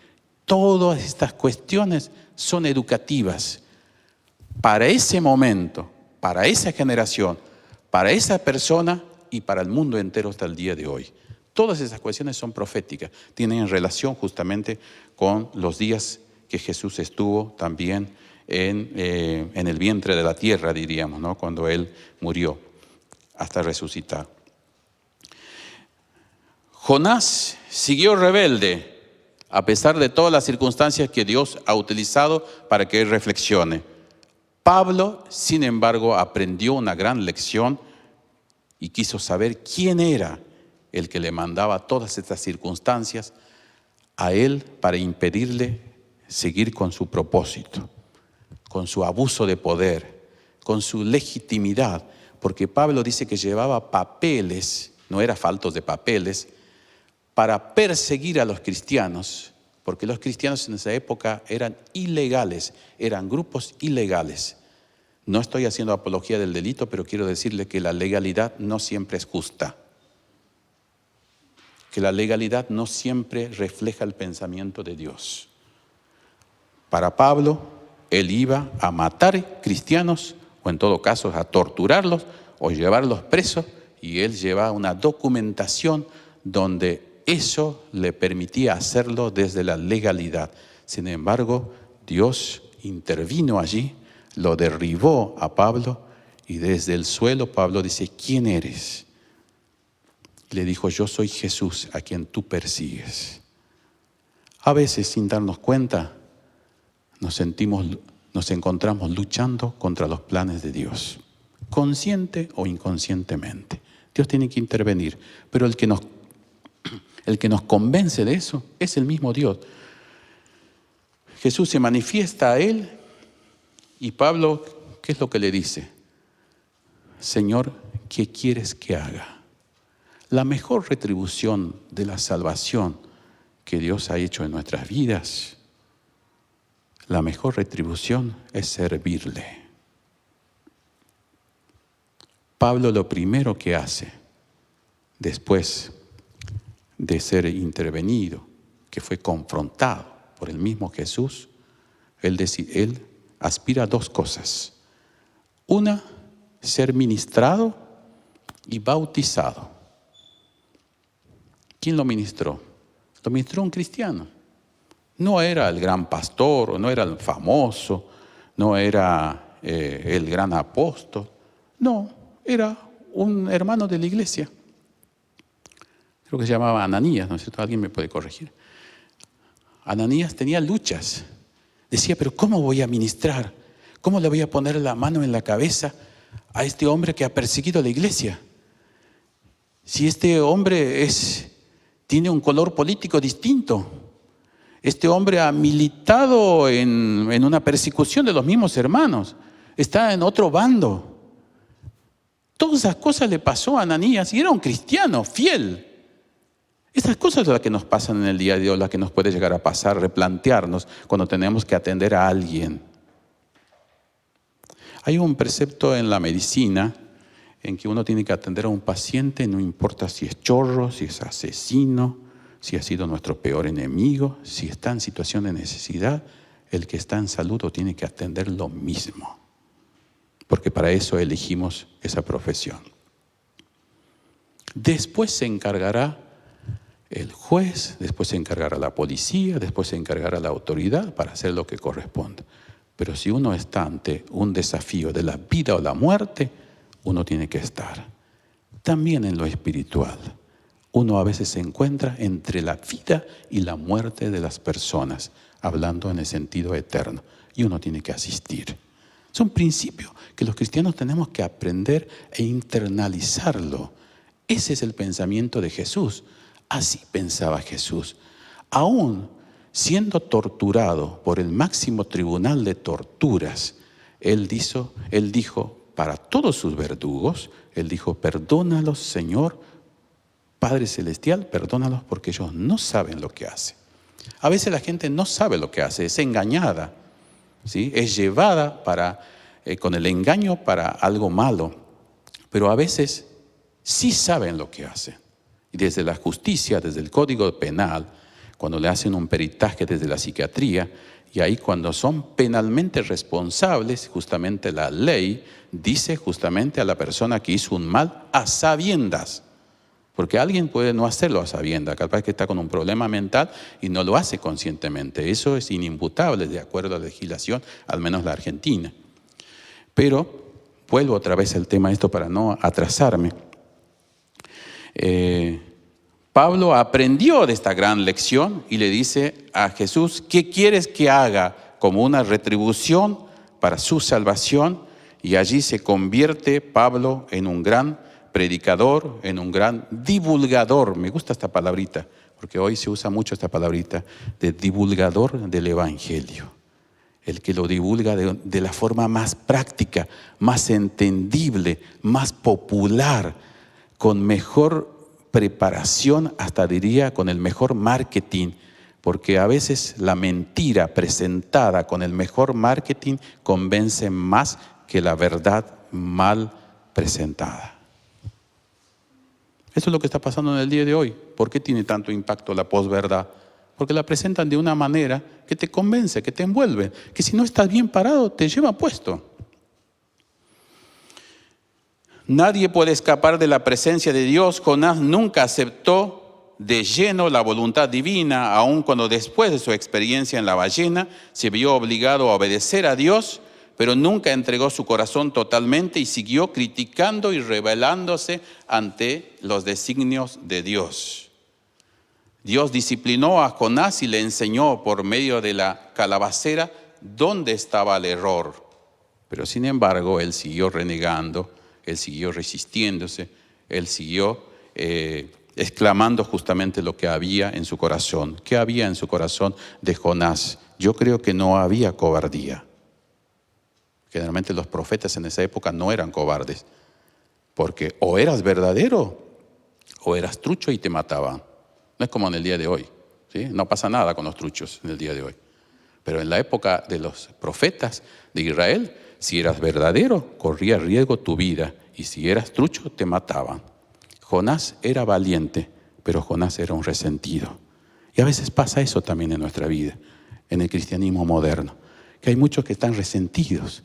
Todas estas cuestiones son educativas para ese momento, para esa generación, para esa persona y para el mundo entero hasta el día de hoy. Todas esas cuestiones son proféticas, tienen relación justamente con los días que Jesús estuvo también en el vientre de la tierra, diríamos, ¿no? Cuando Él murió hasta resucitar. Jonás siguió rebelde a pesar de todas las circunstancias que Dios ha utilizado para que él reflexione. Pablo, sin embargo, aprendió una gran lección y quiso saber quién era el que le mandaba todas estas circunstancias a él para impedirle seguir con su propósito, con su abuso de poder, con su legitimidad, porque Pablo dice que llevaba papeles, no era faltos de papeles, para perseguir a los cristianos, porque los cristianos en esa época eran ilegales, eran grupos ilegales. No estoy haciendo apología del delito, pero quiero decirle que la legalidad no siempre es justa, que la legalidad no siempre refleja el pensamiento de Dios. Para Pablo, él iba a matar cristianos, o en todo caso a torturarlos, o llevarlos presos, y él llevaba una documentación donde eso le permitía hacerlo desde la legalidad. Sin embargo, Dios intervino allí, lo derribó a Pablo, y desde el suelo Pablo dice, ¿quién eres? Le dijo, yo soy Jesús a quien tú persigues. A veces, sin darnos cuenta, nos encontramos luchando contra los planes de Dios, consciente o inconscientemente. Dios tiene que intervenir, pero el que nos convence de eso es el mismo Dios. Jesús se manifiesta a él y Pablo, ¿qué es lo que le dice? Señor, ¿qué quieres que haga? La mejor retribución de la salvación que Dios ha hecho en nuestras vidas, la mejor retribución es servirle. Pablo lo primero que hace, después de ser intervenido, que fue confrontado por el mismo Jesús, él aspira a 2 cosas. Una, ser ministrado y bautizado. ¿Quién lo ministró? Lo ministró un cristiano. No era el gran pastor, no era el famoso, no era el gran apóstol. No, era un hermano de la iglesia. Creo que se llamaba Ananías, ¿no es cierto? Alguien me puede corregir. Ananías tenía luchas. Decía, pero ¿cómo voy a ministrar? ¿Cómo le voy a poner la mano en la cabeza a este hombre que ha perseguido a la iglesia? Si este hombre tiene un color político distinto. Este hombre ha militado en una persecución de los mismos hermanos. Está en otro bando. Todas esas cosas le pasó a Ananías y era un cristiano fiel. Estas cosas son las que nos pasan en el día de hoy, las que nos puede llegar a pasar, replantearnos cuando tenemos que atender a alguien. Hay un precepto en la medicina en que uno tiene que atender a un paciente, no importa si es chorro, si es asesino, si ha sido nuestro peor enemigo, si está en situación de necesidad, el que está en salud lo tiene que atender lo mismo. Porque para eso elegimos esa profesión. Después se encargará el juez, después se encargará la policía, después se encargará la autoridad para hacer lo que corresponda. Pero si uno está ante un desafío de la vida o la muerte, uno tiene que estar. También en lo espiritual. Uno a veces se encuentra entre la vida y la muerte de las personas, hablando en el sentido eterno, y uno tiene que asistir. Es un principio que los cristianos tenemos que aprender e internalizarlo. Ese es el pensamiento de Jesús. Así pensaba Jesús. Aún siendo torturado por el máximo tribunal de torturas, Él dijo para todos sus verdugos, Él dijo, perdónalos, Señor, Padre Celestial, perdónalos porque ellos no saben lo que hacen. A veces la gente no sabe lo que hace, es engañada, ¿sí? Es llevada con el engaño para algo malo, pero a veces sí saben lo que hacen. Y desde la justicia, desde el Código Penal, cuando le hacen un peritaje desde la psiquiatría, y ahí cuando son penalmente responsables, justamente la ley dice justamente a la persona que hizo un mal a sabiendas. Porque alguien puede no hacerlo a sabiendas, capaz que está con un problema mental y no lo hace conscientemente. Eso es inimputable de acuerdo a la legislación, al menos la argentina. Pero vuelvo otra vez al tema esto para no atrasarme. Pablo aprendió de esta gran lección y le dice a Jesús, ¿qué quieres que haga como una retribución para su salvación? Y allí se convierte Pablo en un gran predicador, en un gran divulgador. Me gusta esta palabrita, porque hoy se usa mucho esta palabrita, de divulgador del Evangelio. El que lo divulga de la forma más práctica, más entendible, más popular, con mejor preparación, hasta diría con el mejor marketing, porque a veces la mentira presentada con el mejor marketing convence más que la verdad mal presentada. Eso es lo que está pasando en el día de hoy. ¿Por qué tiene tanto impacto la posverdad? Porque la presentan de una manera que te convence, que te envuelve, que si no estás bien parado te lleva puesto. Nadie puede escapar de la presencia de Dios. Jonás nunca aceptó de lleno la voluntad divina, aun cuando después de su experiencia en la ballena se vio obligado a obedecer a Dios, pero nunca entregó su corazón totalmente y siguió criticando y rebelándose ante los designios de Dios. Dios disciplinó a Jonás y le enseñó por medio de la calabacera dónde estaba el error. Pero sin embargo, él siguió renegando, él siguió resistiéndose, él siguió exclamando justamente lo que había en su corazón. ¿Qué había en su corazón de Jonás? Yo creo que no había cobardía. Generalmente los profetas en esa época no eran cobardes, porque o eras verdadero o eras trucho y te mataban. No es como en el día de hoy, ¿sí? No pasa nada con los truchos en el día de hoy. Pero en la época de los profetas de Israel, si eras verdadero, corría riesgo tu vida, y si eras trucho, te mataban. Jonás era valiente, pero Jonás era un resentido. Y a veces pasa eso también en nuestra vida, en el cristianismo moderno, que hay muchos que están resentidos.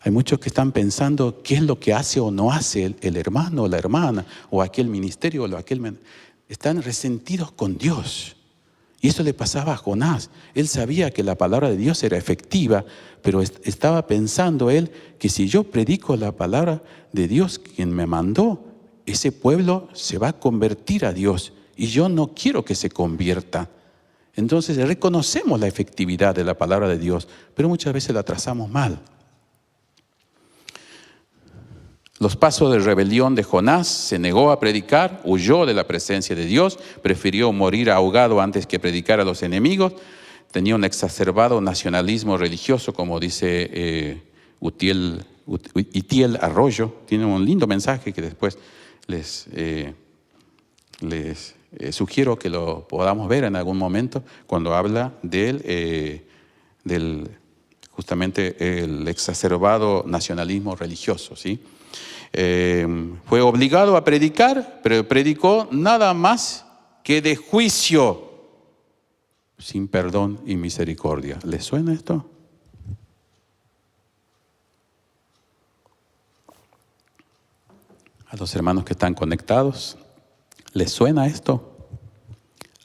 Hay muchos que están pensando qué es lo que hace o no hace el hermano o la hermana, o aquel ministerio o aquel. Están resentidos con Dios. Y eso le pasaba a Jonás. Él sabía que la palabra de Dios era efectiva, pero estaba pensando él que si yo predico la palabra de Dios, quien me mandó, ese pueblo se va a convertir a Dios. Y yo no quiero que se convierta. Entonces reconocemos la efectividad de la palabra de Dios, pero muchas veces la trazamos mal. Los pasos de rebelión de Jonás: se negó a predicar, huyó de la presencia de Dios, prefirió morir ahogado antes que predicar a los enemigos, tenía un exacerbado nacionalismo religioso, como dice Itiel Arroyo. Tiene un lindo mensaje que después les sugiero que lo podamos ver en algún momento, cuando habla del justamente el exacerbado nacionalismo religioso, ¿sí? Fue obligado a predicar, pero predicó nada más que de juicio, sin perdón y misericordia. ¿Les suena esto? A los hermanos que están conectados, ¿les suena esto?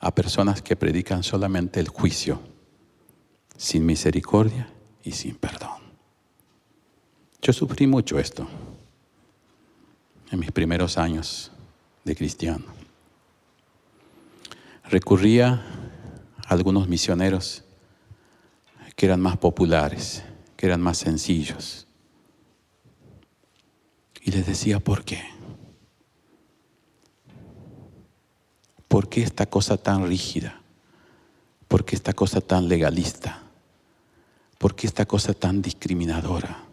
A personas que predican solamente el juicio, sin misericordia y sin perdón. Yo sufrí mucho esto en mis primeros años de cristiano. Recurría a algunos misioneros que eran más populares, que eran más sencillos. Y les decía, ¿por qué? ¿Por qué esta cosa tan rígida? ¿Por qué esta cosa tan legalista? ¿Por qué esta cosa tan discriminadora?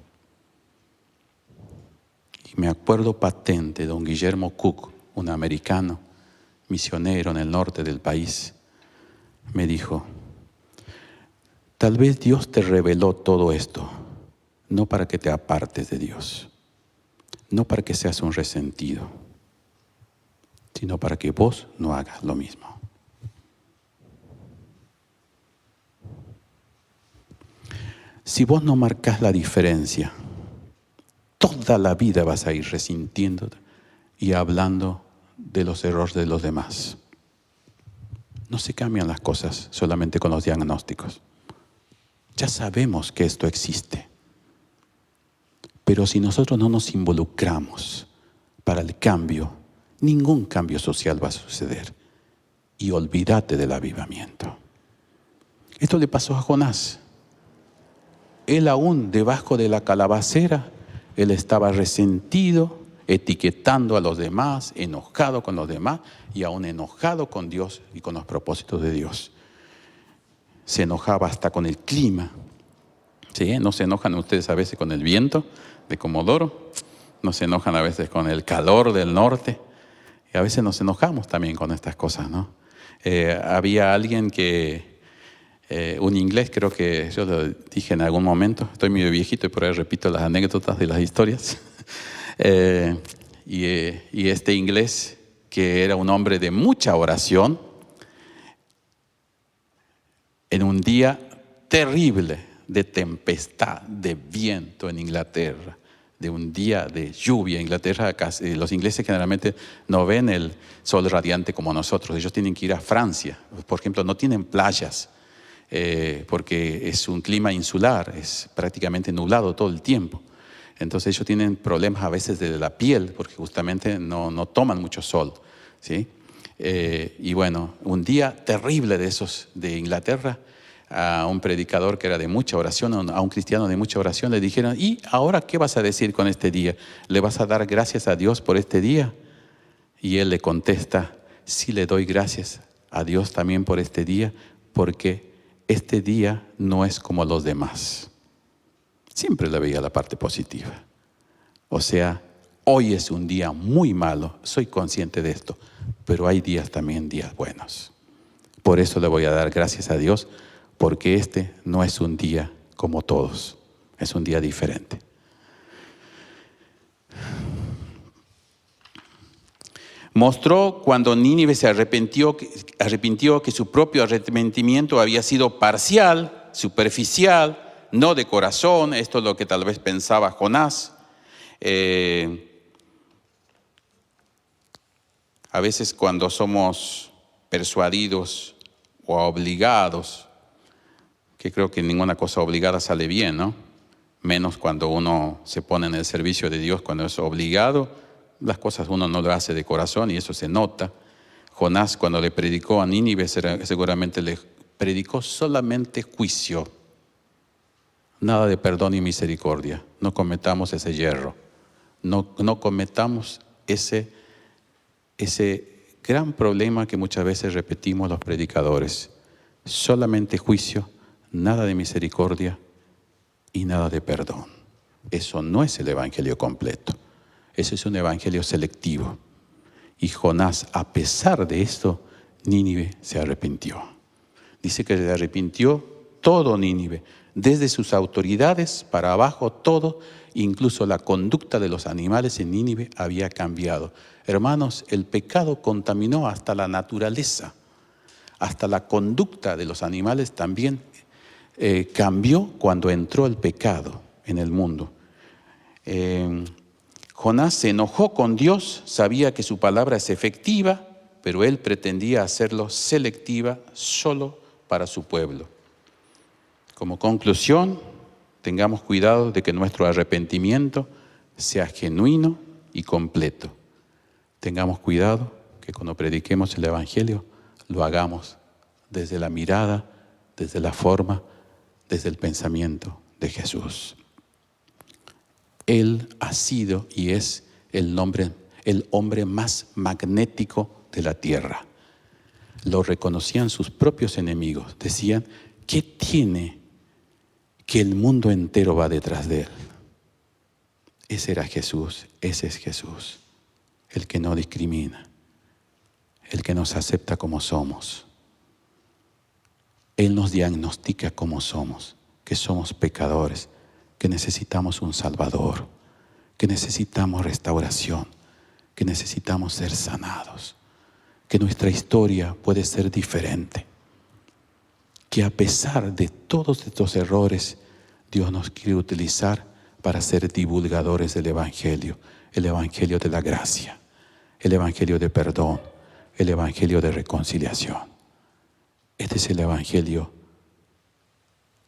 Y me acuerdo patente de don Guillermo Cook, un americano, misionero en el norte del país, me dijo, tal vez Dios te reveló todo esto, no para que te apartes de Dios, no para que seas un resentido, sino para que vos no hagas lo mismo. Si vos no marcás la diferencia, toda la vida vas a ir resintiendo y hablando de los errores de los demás. No se cambian las cosas solamente con los diagnósticos. Ya sabemos que esto existe. Pero si nosotros no nos involucramos para el cambio, ningún cambio social va a suceder. Y olvídate del avivamiento. Esto le pasó a Jonás. Él aún debajo de la calabacera, él estaba resentido, etiquetando a los demás, enojado con los demás y aún enojado con Dios y con los propósitos de Dios. Se enojaba hasta con el clima. ¿Sí? ¿No se enojan ustedes a veces con el viento de Comodoro? ¿No se enojan a veces con el calor del norte? Y a veces nos enojamos también con estas cosas, ¿no? Había alguien que, un inglés, creo que yo lo dije en algún momento, estoy medio viejito y por ahí repito las anécdotas de las historias. Y este inglés, que era un hombre de mucha oración, en un día terrible de tempestad, de viento en Inglaterra, de un día de lluvia en Inglaterra, los ingleses generalmente no ven el sol radiante como nosotros, ellos tienen que ir a Francia, por ejemplo, no tienen playas, porque es un clima insular, es prácticamente nublado todo el tiempo. Entonces ellos tienen problemas a veces de la piel, porque justamente no toman mucho sol, ¿sí? Y bueno, un día terrible de esos de Inglaterra, a un predicador que era de mucha oración, a un cristiano de mucha oración, le dijeron, ¿y ahora qué vas a decir con este día? ¿Le vas a dar gracias a Dios por este día? Y él le contesta, sí le doy gracias a Dios también por este día, porque este día no es como los demás. Siempre le veía la parte positiva. O sea, hoy es un día muy malo, soy consciente de esto, pero hay días también, días buenos. Por eso le voy a dar gracias a Dios, porque este no es un día como todos, es un día diferente. Mostró cuando Nínive se arrepintió que su propio arrepentimiento había sido parcial, superficial, no de corazón. Esto es lo que tal vez pensaba Jonás. A veces cuando somos persuadidos o obligados, que creo que ninguna cosa obligada sale bien, ¿no? Menos cuando uno se pone en el servicio de Dios, cuando es obligado, las cosas uno no lo hace de corazón y eso se nota. Jonás, cuando le predicó a Nínive, seguramente le predicó solamente juicio. Nada de perdón y misericordia. No cometamos ese yerro. No cometamos ese gran problema que muchas veces repetimos los predicadores. Solamente juicio, nada de misericordia y nada de perdón. Eso no es el evangelio completo. Ese es un evangelio selectivo. Y Jonás, a pesar de esto, Nínive se arrepintió. Dice que se arrepintió todo Nínive. desde sus autoridades para abajo, todo, incluso la conducta de los animales en Nínive había cambiado. Hermanos, el pecado contaminó hasta la naturaleza, hasta la conducta de los animales también cambió cuando entró el pecado en el mundo. Jonás se enojó con Dios, sabía que su palabra es efectiva, pero él pretendía hacerlo selectiva solo para su pueblo. Como conclusión, tengamos cuidado de que nuestro arrepentimiento sea genuino y completo. Tengamos cuidado que cuando prediquemos el Evangelio lo hagamos desde la mirada, desde la forma, desde el pensamiento de Jesús. Él ha sido y es el hombre más magnético de la tierra. Lo reconocían sus propios enemigos. Decían, ¿qué tiene que el mundo entero va detrás de él? Ese era Jesús, ese es Jesús, el que no discrimina, el que nos acepta como somos. Él nos diagnostica como somos, que somos pecadores, que necesitamos un Salvador, que necesitamos restauración, que necesitamos ser sanados, que nuestra historia puede ser diferente, que a pesar de todos estos errores, Dios nos quiere utilizar para ser divulgadores del Evangelio, el Evangelio de la gracia, el Evangelio de perdón, el Evangelio de reconciliación. Este es el Evangelio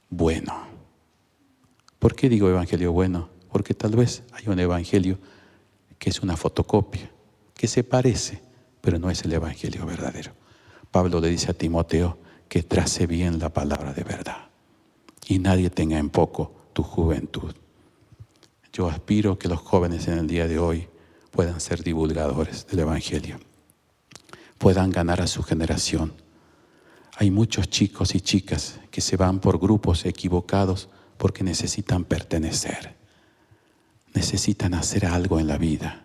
bueno. ¿Por qué digo Evangelio bueno? Porque tal vez hay un Evangelio que es una fotocopia, que se parece, pero no es el Evangelio verdadero. Pablo le dice a Timoteo que trace bien la palabra de verdad y nadie tenga en poco tu juventud. Yo aspiro que los jóvenes en el día de hoy puedan ser divulgadores del Evangelio, puedan ganar a su generación. Hay muchos chicos y chicas que se van por grupos equivocados porque necesitan pertenecer, necesitan hacer algo en la vida,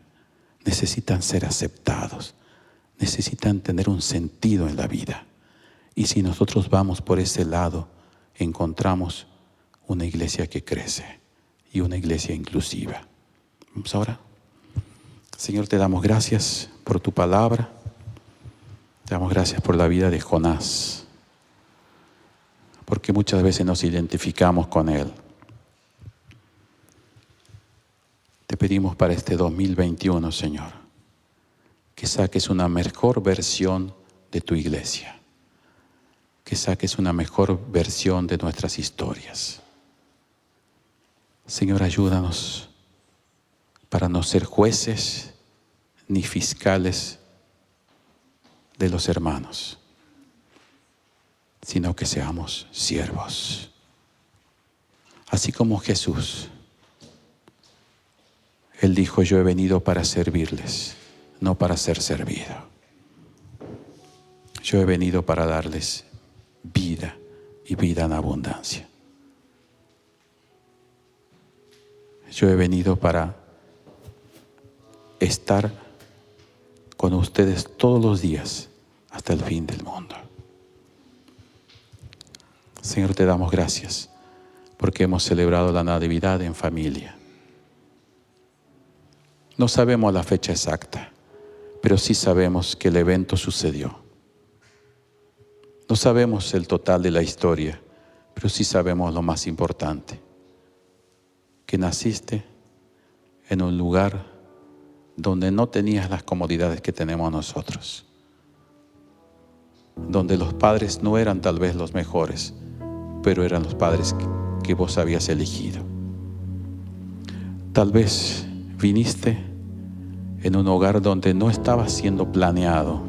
necesitan ser aceptados, necesitan tener un sentido en la vida. Y si nosotros vamos por ese lado, encontramos una iglesia que crece y una iglesia inclusiva. Vamos ahora. Señor, te damos gracias por tu palabra. Te damos gracias por la vida de Jonás, porque muchas veces nos identificamos con él. Te pedimos para este 2021, Señor, que saques una mejor versión de tu iglesia, que saques una mejor versión de nuestras historias. Señor, ayúdanos para no ser jueces ni fiscales de los hermanos, sino que seamos siervos. Así como Jesús, Él dijo, yo he venido para servirles, no para ser servido. Yo he venido para darles vida y vida en abundancia. Yo he venido para estar con ustedes todos los días hasta el fin del mundo. Señor, te damos gracias porque hemos celebrado la Natividad en familia. No sabemos la fecha exacta, pero sí sabemos que el evento sucedió. No sabemos el total de la historia, pero sí sabemos lo más importante, que naciste en un lugar donde no tenías las comodidades que tenemos nosotros, donde los padres no eran tal vez los mejores, pero eran los padres que vos habías elegido. Tal vez viniste en un hogar donde no estaba siendo planeado,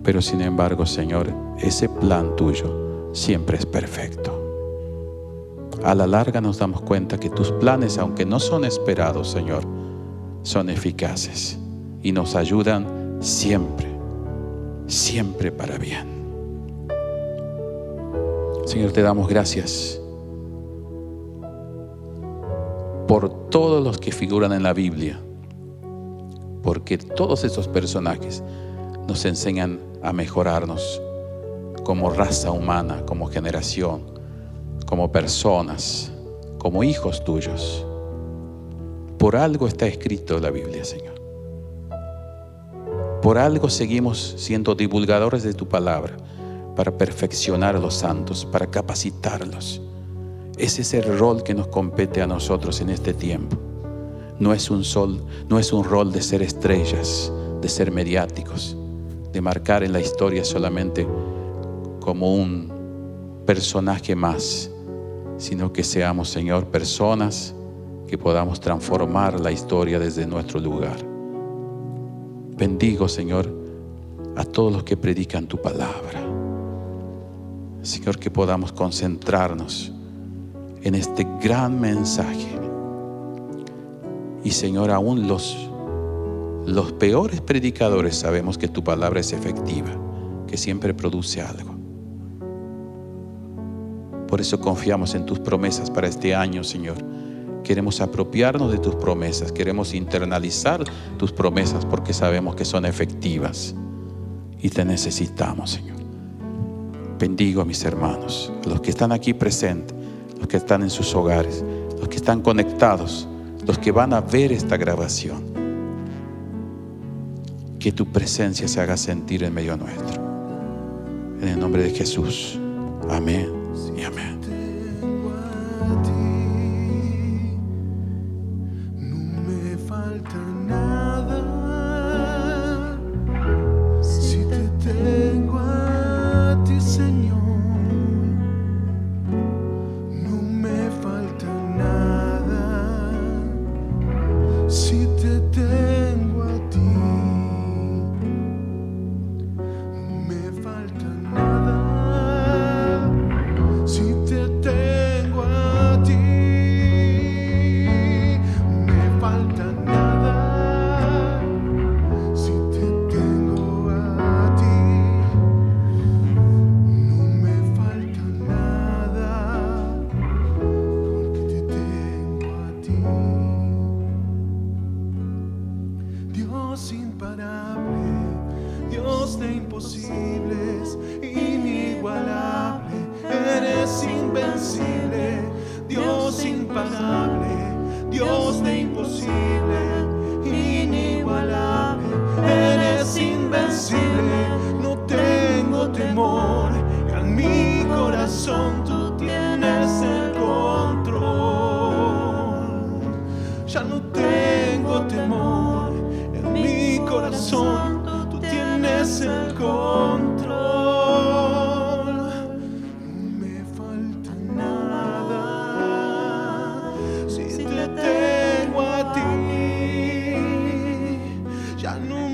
pero sin embargo, Señor, ese plan tuyo siempre es perfecto. A la larga nos damos cuenta que tus planes, aunque no son esperados, Señor, son eficaces y nos ayudan siempre, siempre para bien. Señor, te damos gracias por todos los que figuran en la Biblia, porque todos esos personajes nos enseñan a mejorarnos como raza humana, como generación, como personas, como hijos tuyos. Por algo está escrito en la Biblia, Señor. Por algo seguimos siendo divulgadores de tu palabra, para perfeccionar a los santos, para capacitarlos. Ese es el rol que nos compete a nosotros en este tiempo. No es un rol de ser estrellas, de ser mediáticos, de marcar en la historia solamente como un personaje más, sino que seamos, Señor, personas que podamos transformar la historia desde nuestro lugar. Bendigo, Señor, a todos los que predican tu palabra. Señor, que podamos concentrarnos en este gran mensaje. Y, Señor, aún los peores predicadores sabemos que tu palabra es efectiva, que siempre produce algo. Por eso confiamos en tus promesas para este año, Señor. Queremos apropiarnos de tus promesas, queremos internalizar tus promesas porque sabemos que son efectivas y te necesitamos, Señor. Bendigo a mis hermanos, a los que están aquí presentes, los que están en sus hogares, los que están conectados, los que van a ver esta grabación. Que tu presencia se haga sentir en medio nuestro. En el nombre de Jesús. Amén y amén.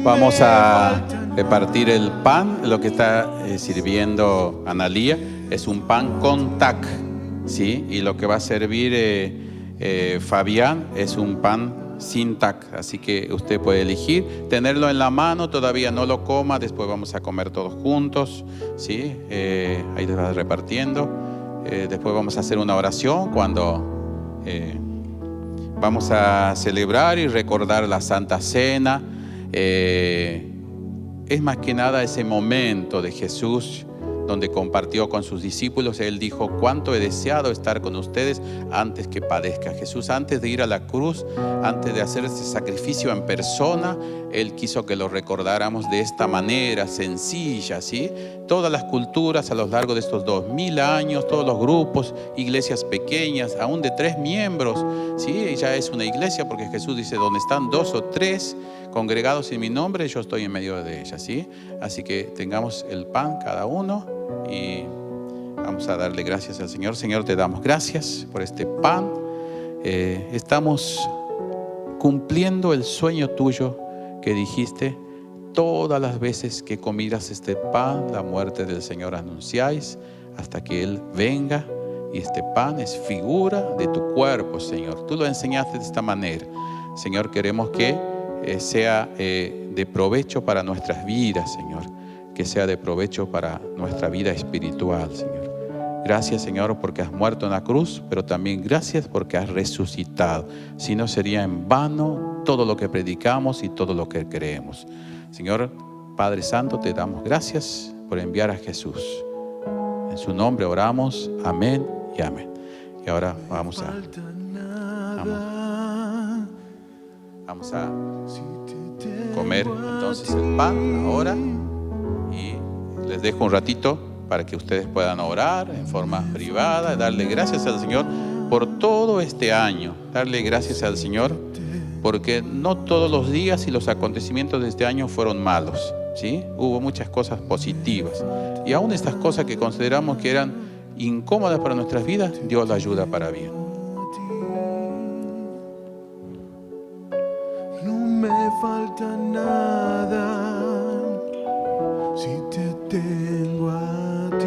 Vamos a repartir el pan. Lo que está sirviendo Analía es un pan con tac, ¿sí? Y lo que va a servir Fabián es un pan sin tac. Así que usted puede elegir tenerlo en la mano. Todavía no lo coma, después vamos a comer todos juntos, ¿sí? Ahí les va repartiendo. Después vamos a hacer una oración cuando vamos a celebrar y recordar la Santa Cena. Es más que nada ese momento de Jesús donde compartió con sus discípulos. Él dijo: cuánto he deseado estar con ustedes antes que padezca. Jesús, antes de ir a la cruz, antes de hacer ese sacrificio en persona, Él quiso que lo recordáramos de esta manera sencilla, ¿sí? Todas las culturas a lo largo de estos 2000 años, todos los grupos, iglesias pequeñas, aún de 3 miembros, ¿sí? Ya es una iglesia, porque Jesús dice: donde están 2 o 3 congregados en mi nombre, yo estoy en medio de ellas, ¿sí? Así que tengamos el pan cada uno y vamos a darle gracias al Señor. Señor, te damos gracias por este pan. Estamos cumpliendo el sueño tuyo que dijiste: todas las veces que comieras este pan, la muerte del Señor anunciáis hasta que Él venga. Y este pan es figura de tu cuerpo, Señor. Tú lo enseñaste de esta manera. Señor, queremos que sea de provecho para nuestras vidas, Señor. Que sea de provecho para nuestra vida espiritual, Señor. Gracias, Señor, porque has muerto en la cruz, pero también gracias porque has resucitado. Si no, sería en vano todo lo que predicamos y todo lo que creemos. Señor, Padre Santo, te damos gracias por enviar a Jesús En su nombre oramos. Amén y amén. Y ahora vamos a comer entonces el pan ahora. Y les dejo un ratito para que ustedes puedan orar en forma privada y darle gracias al Señor por todo este año. Darle gracias al Señor porque no todos los días y los acontecimientos de este año fueron malos, ¿sí? Hubo muchas cosas positivas. Y aún estas cosas que consideramos que eran incómodas para nuestras vidas, Dios las ayuda para bien. No me falta nada si te tengo a ti.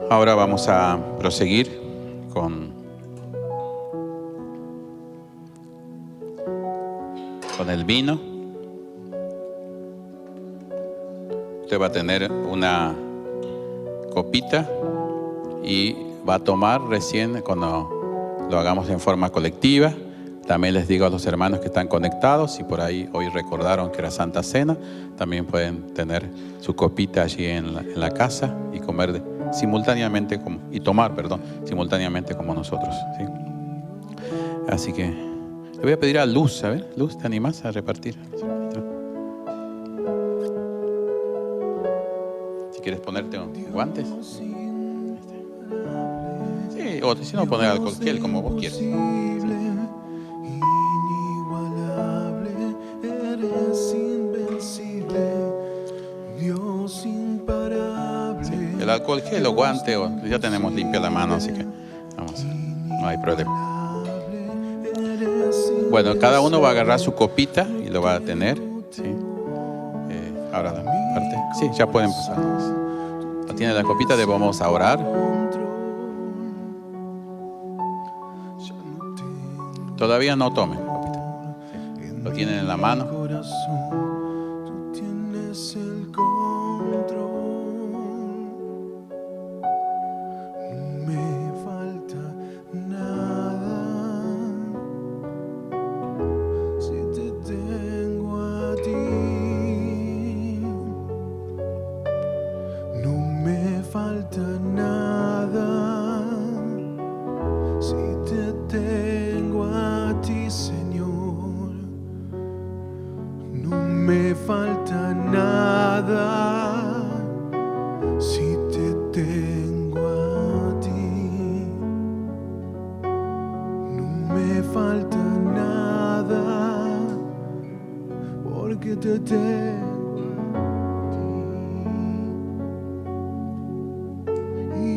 Ahora vamos a proseguir con el vino. Usted va a tener una copita y va a tomar recién cuando lo hagamos en forma colectiva. También les digo a los hermanos que están conectados, si por ahí hoy recordaron que era Santa Cena, también pueden tener su copita allí en la casa y comer simultáneamente simultáneamente como nosotros, ¿sí? Así que le voy a pedir a Luz, ¿sabes? Luz, ¿te animás a repartir? Si quieres ponerte guantes. Sí, o si no, poner alcohol gel como vos quieras. El alcohol gel, los guantes, ya tenemos limpia la mano, así que vamos, no hay problema. Bueno, cada uno va a agarrar su copita y lo va a tener, ¿sí? Ahora la parte, sí, ya pueden pasar. ¿No tiene la copita? Le vamos a orar. Todavía no tomen copita, ¿sí? Lo tienen en la mano.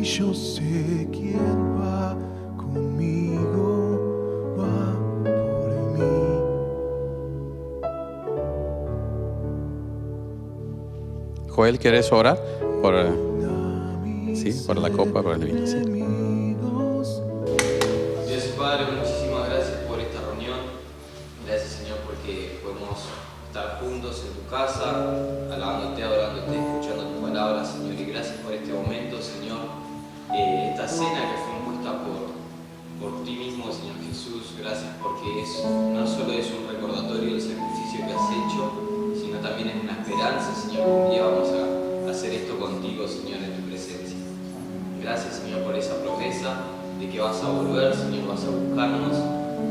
Yo sé quién va conmigo, va por mí. Joel, ¿quieres orar por la copa, por el vino? Sí. Dios Padre, muchísimas gracias por esta reunión. Gracias, Señor, porque podemos estar juntos en tu casa, alabándote, adorándote, escuchando tu palabra, Señor. Y gracias por este momento, Señor. Esta cena que fue impuesta por ti mismo, Señor Jesús. Gracias porque no solo es un recordatorio del sacrificio que has hecho, sino también es una esperanza, Señor, que un día vamos a hacer esto contigo, Señor, en tu presencia. Gracias, Señor, por esa promesa de que vas a volver, Señor, vas a buscarnos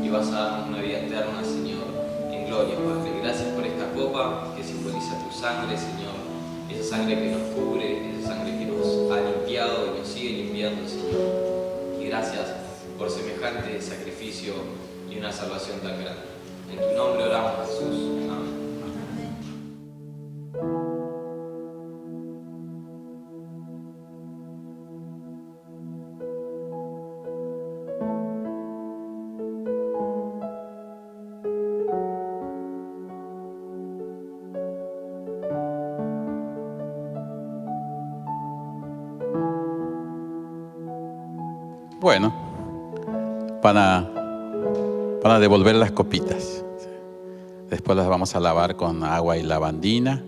y vas a darnos una vida eterna, Señor, en gloria, Padre. Gracias por esta copa que simboliza tu sangre, Señor, esa sangre que nos cubre, esa sangre que nos ha limpiado y nos sigue limpiando, Señor. Y gracias por semejante sacrificio y una salvación tan grande. En tu nombre oramos, Jesús. Amén. Bueno, van a devolver las copitas. Después las vamos a lavar con agua y lavandina.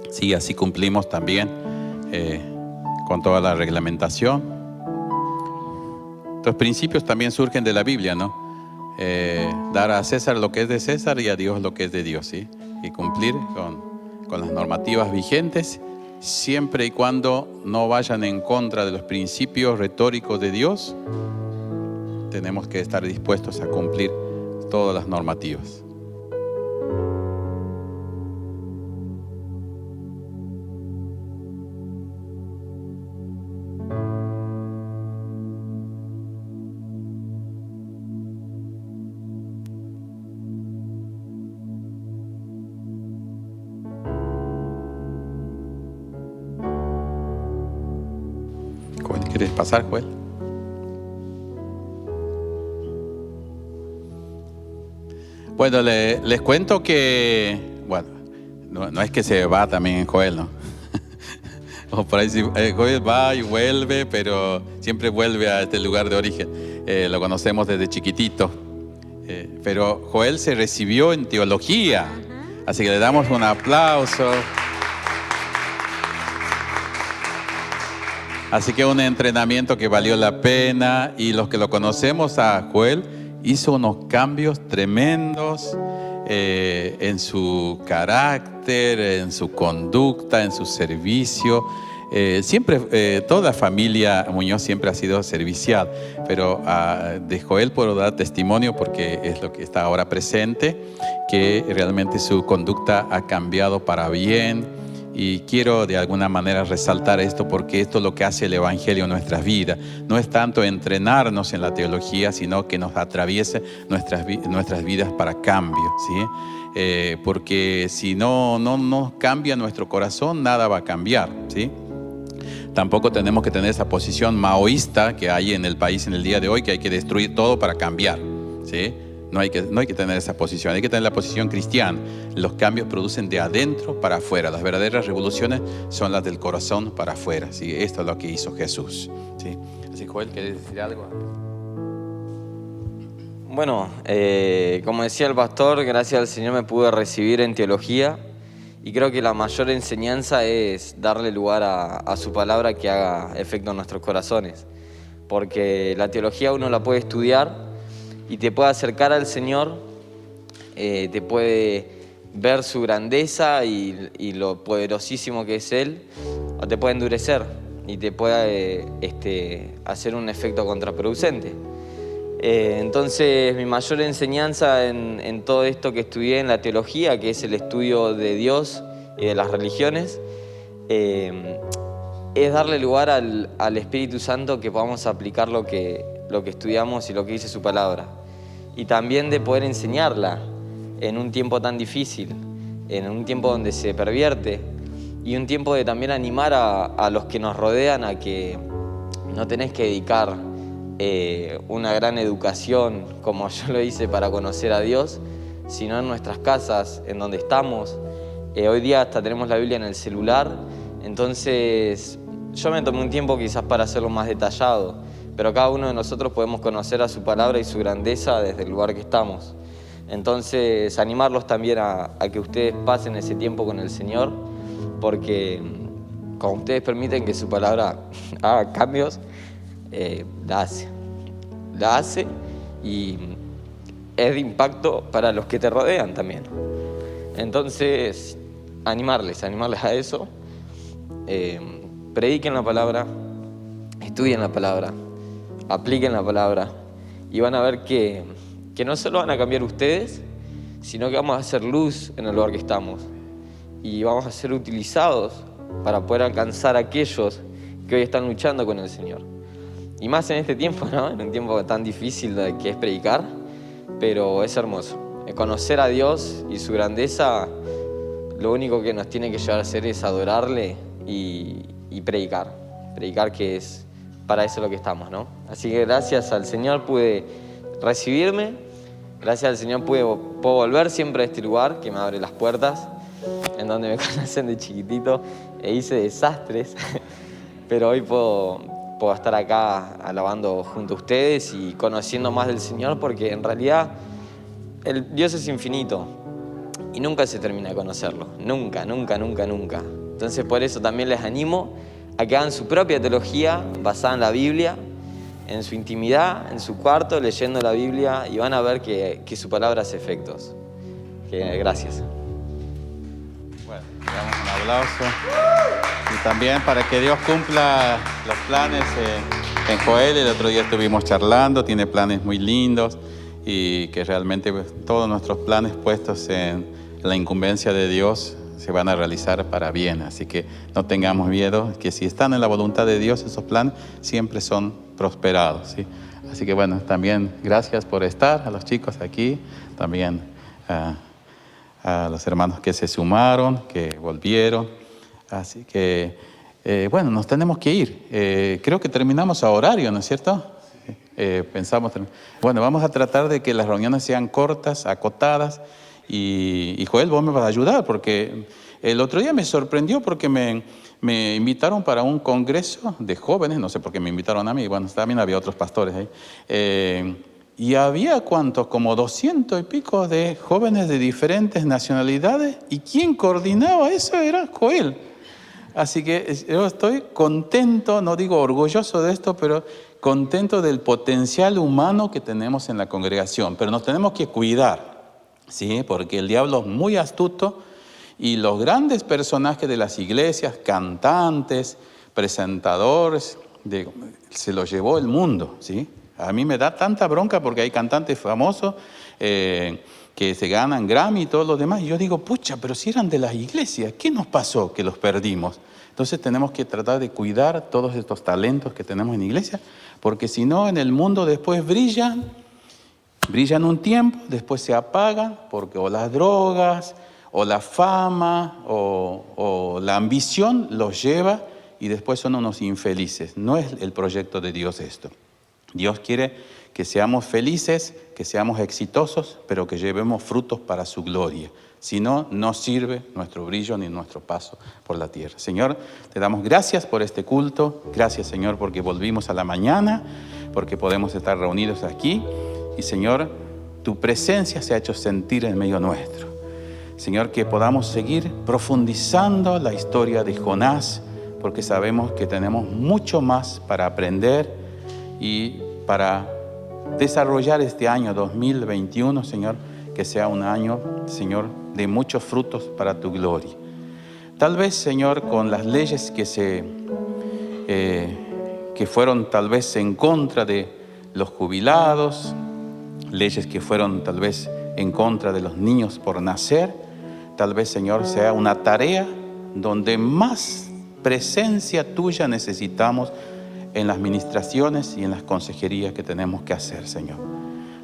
Sí, así cumplimos también con toda la reglamentación. Estos principios también surgen de la Biblia, ¿no? Dar a César lo que es de César y a Dios lo que es de Dios, ¿sí? Y cumplir con las normativas vigentes, siempre y cuando no vayan en contra de los principios retóricos de Dios. Tenemos que estar dispuestos a cumplir todas las normativas. ¿Quieres pasar, Joel? Bueno, les cuento que, bueno, no es que se va también Joel, ¿no? O por ahí Joel va y vuelve, pero siempre vuelve a este lugar de origen. Lo conocemos desde chiquitito. Pero Joel se recibió en teología, así que le damos un aplauso. Así que un entrenamiento que valió la pena, y los que lo conocemos a Joel, hizo unos cambios tremendos en su carácter, en su conducta, en su servicio. Siempre, toda la familia Muñoz siempre ha sido servicial, pero de Joel puedo dar testimonio porque es lo que está ahora presente, que realmente su conducta ha cambiado para bien. Y quiero de alguna manera resaltar esto porque esto es lo que hace el Evangelio en nuestras vidas. No es tanto entrenarnos en la teología, sino que nos atraviese nuestras vidas para cambio, ¿sí? Porque si no cambia nuestro corazón, nada va a cambiar, ¿sí? Tampoco tenemos que tener esa posición maoísta que hay en el país en el día de hoy, que hay que destruir todo para cambiar, ¿sí? No hay que tener esa posición, hay que tener la posición cristiana. Los cambios producen de adentro para afuera. Las verdaderas revoluciones son las del corazón para afuera, ¿sí? Esto es lo que hizo Jesús, ¿sí? Así, Joel, ¿querés decir algo? Bueno, como decía el pastor, gracias al Señor me pude recibir en teología, y creo que la mayor enseñanza es darle lugar a su palabra que haga efecto en nuestros corazones. Porque la teología uno la puede estudiar y te puede acercar al Señor, te puede ver su grandeza y lo poderosísimo que es Él, o te puede endurecer y te puede hacer un efecto contraproducente. Entonces mi mayor enseñanza en todo esto que estudié en la teología, que es el estudio de Dios y de las religiones, es darle lugar al Espíritu Santo, que podamos aplicar lo que estudiamos y lo que dice su palabra. Y también de poder enseñarla en un tiempo tan difícil, en un tiempo donde se pervierte, y un tiempo de también animar a los que nos rodean a que no tenés que dedicar una gran educación como yo lo hice para conocer a Dios, sino en nuestras casas, en donde estamos. Hoy día hasta tenemos la Biblia en el celular, entonces yo me tomé un tiempo quizás para hacerlo más detallado, pero cada uno de nosotros podemos conocer a su palabra y su grandeza desde el lugar que estamos. Entonces, animarlos también a que ustedes pasen ese tiempo con el Señor, porque cuando ustedes permiten que su palabra haga cambios, la hace y es de impacto para los que te rodean también. Entonces, animarles a eso. Prediquen la palabra, estudien la palabra, apliquen la palabra, y van a ver que no solo van a cambiar ustedes, sino que vamos a hacer luz en el lugar que estamos, y vamos a ser utilizados para poder alcanzar a aquellos que hoy están luchando con el Señor. Y más en este tiempo, ¿no? En un tiempo tan difícil que es predicar, pero es hermoso. Conocer a Dios y su grandeza, lo único que nos tiene que llevar a hacer es adorarle y predicar. Predicar, que es para eso lo que estamos, ¿no? Así que gracias al Señor pude recibirme, gracias al Señor puedo volver siempre a este lugar que me abre las puertas, en donde me conocen de chiquitito e hice desastres, pero hoy puedo estar acá alabando junto a ustedes y conociendo más del Señor, porque en realidad Dios es infinito y nunca se termina de conocerlo, nunca. Entonces por eso también les animo a que hagan su propia teología basada en la Biblia, en su intimidad, en su cuarto, leyendo la Biblia, y van a ver que su palabra hace efectos. Gracias. Bueno, le damos un aplauso. Y también para que Dios cumpla los planes en Joel. El otro día estuvimos charlando, tiene planes muy lindos y que realmente todos nuestros planes puestos en la incumbencia de Dios se van a realizar para bien. Así que no tengamos miedo, que si están en la voluntad de Dios, esos planes siempre son prosperados, ¿sí? Así que bueno, también gracias por estar, a los chicos aquí, también a los hermanos que se sumaron, que volvieron. Así que, bueno, nos tenemos que ir. Creo que terminamos a horario, ¿no es cierto? Bueno, vamos a tratar de que las reuniones sean cortas, acotadas. Y Joel, vos me vas a ayudar, porque el otro día me sorprendió porque me invitaron para un congreso de jóvenes, no sé por qué me invitaron a mí, bueno, también había otros pastores ahí. Y había ¿cuántos? Como 200 y pico de jóvenes de diferentes nacionalidades, y quien coordinaba eso era Joel. Así que yo estoy contento, no digo orgulloso de esto, pero contento del potencial humano que tenemos en la congregación. Pero nos tenemos que cuidar, ¿sí? Porque el diablo es muy astuto y los grandes personajes de las iglesias, cantantes, presentadores, se los llevó el mundo, ¿sí? A mí me da tanta bronca porque hay cantantes famosos que se ganan Grammy y todo lo demás. Y yo digo, pucha, pero si eran de las iglesias, ¿qué nos pasó que los perdimos? Entonces tenemos que tratar de cuidar todos estos talentos que tenemos en la iglesia, porque si no, en el mundo después brillan un tiempo, después se apagan, porque o las drogas, o la fama, o la ambición los lleva y después son unos infelices. No es el proyecto de Dios esto. Dios quiere que seamos felices, que seamos exitosos, pero que llevemos frutos para su gloria. Si no, no sirve nuestro brillo ni nuestro paso por la tierra. Señor, te damos gracias por este culto. Gracias, Señor, porque volvimos a la mañana, porque podemos estar reunidos aquí. Y, Señor, tu presencia se ha hecho sentir en medio nuestro. Señor, que podamos seguir profundizando la historia de Jonás, porque sabemos que tenemos mucho más para aprender y para desarrollar este año 2021, Señor, que sea un año, Señor, de muchos frutos para tu gloria. Tal vez, Señor, con las leyes que fueron tal vez en contra de los jubilados, leyes que fueron tal vez en contra de los niños por nacer, tal vez, Señor, sea una tarea donde más presencia tuya necesitamos en las ministraciones y en las consejerías que tenemos que hacer, Señor.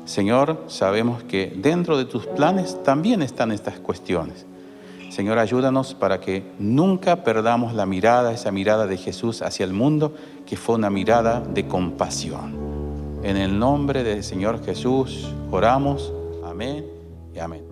Señor, sabemos que dentro de tus planes también están estas cuestiones. Señor, ayúdanos para que nunca perdamos la mirada, esa mirada de Jesús hacia el mundo, que fue una mirada de compasión. En el nombre del Señor Jesús oramos. Amén y amén.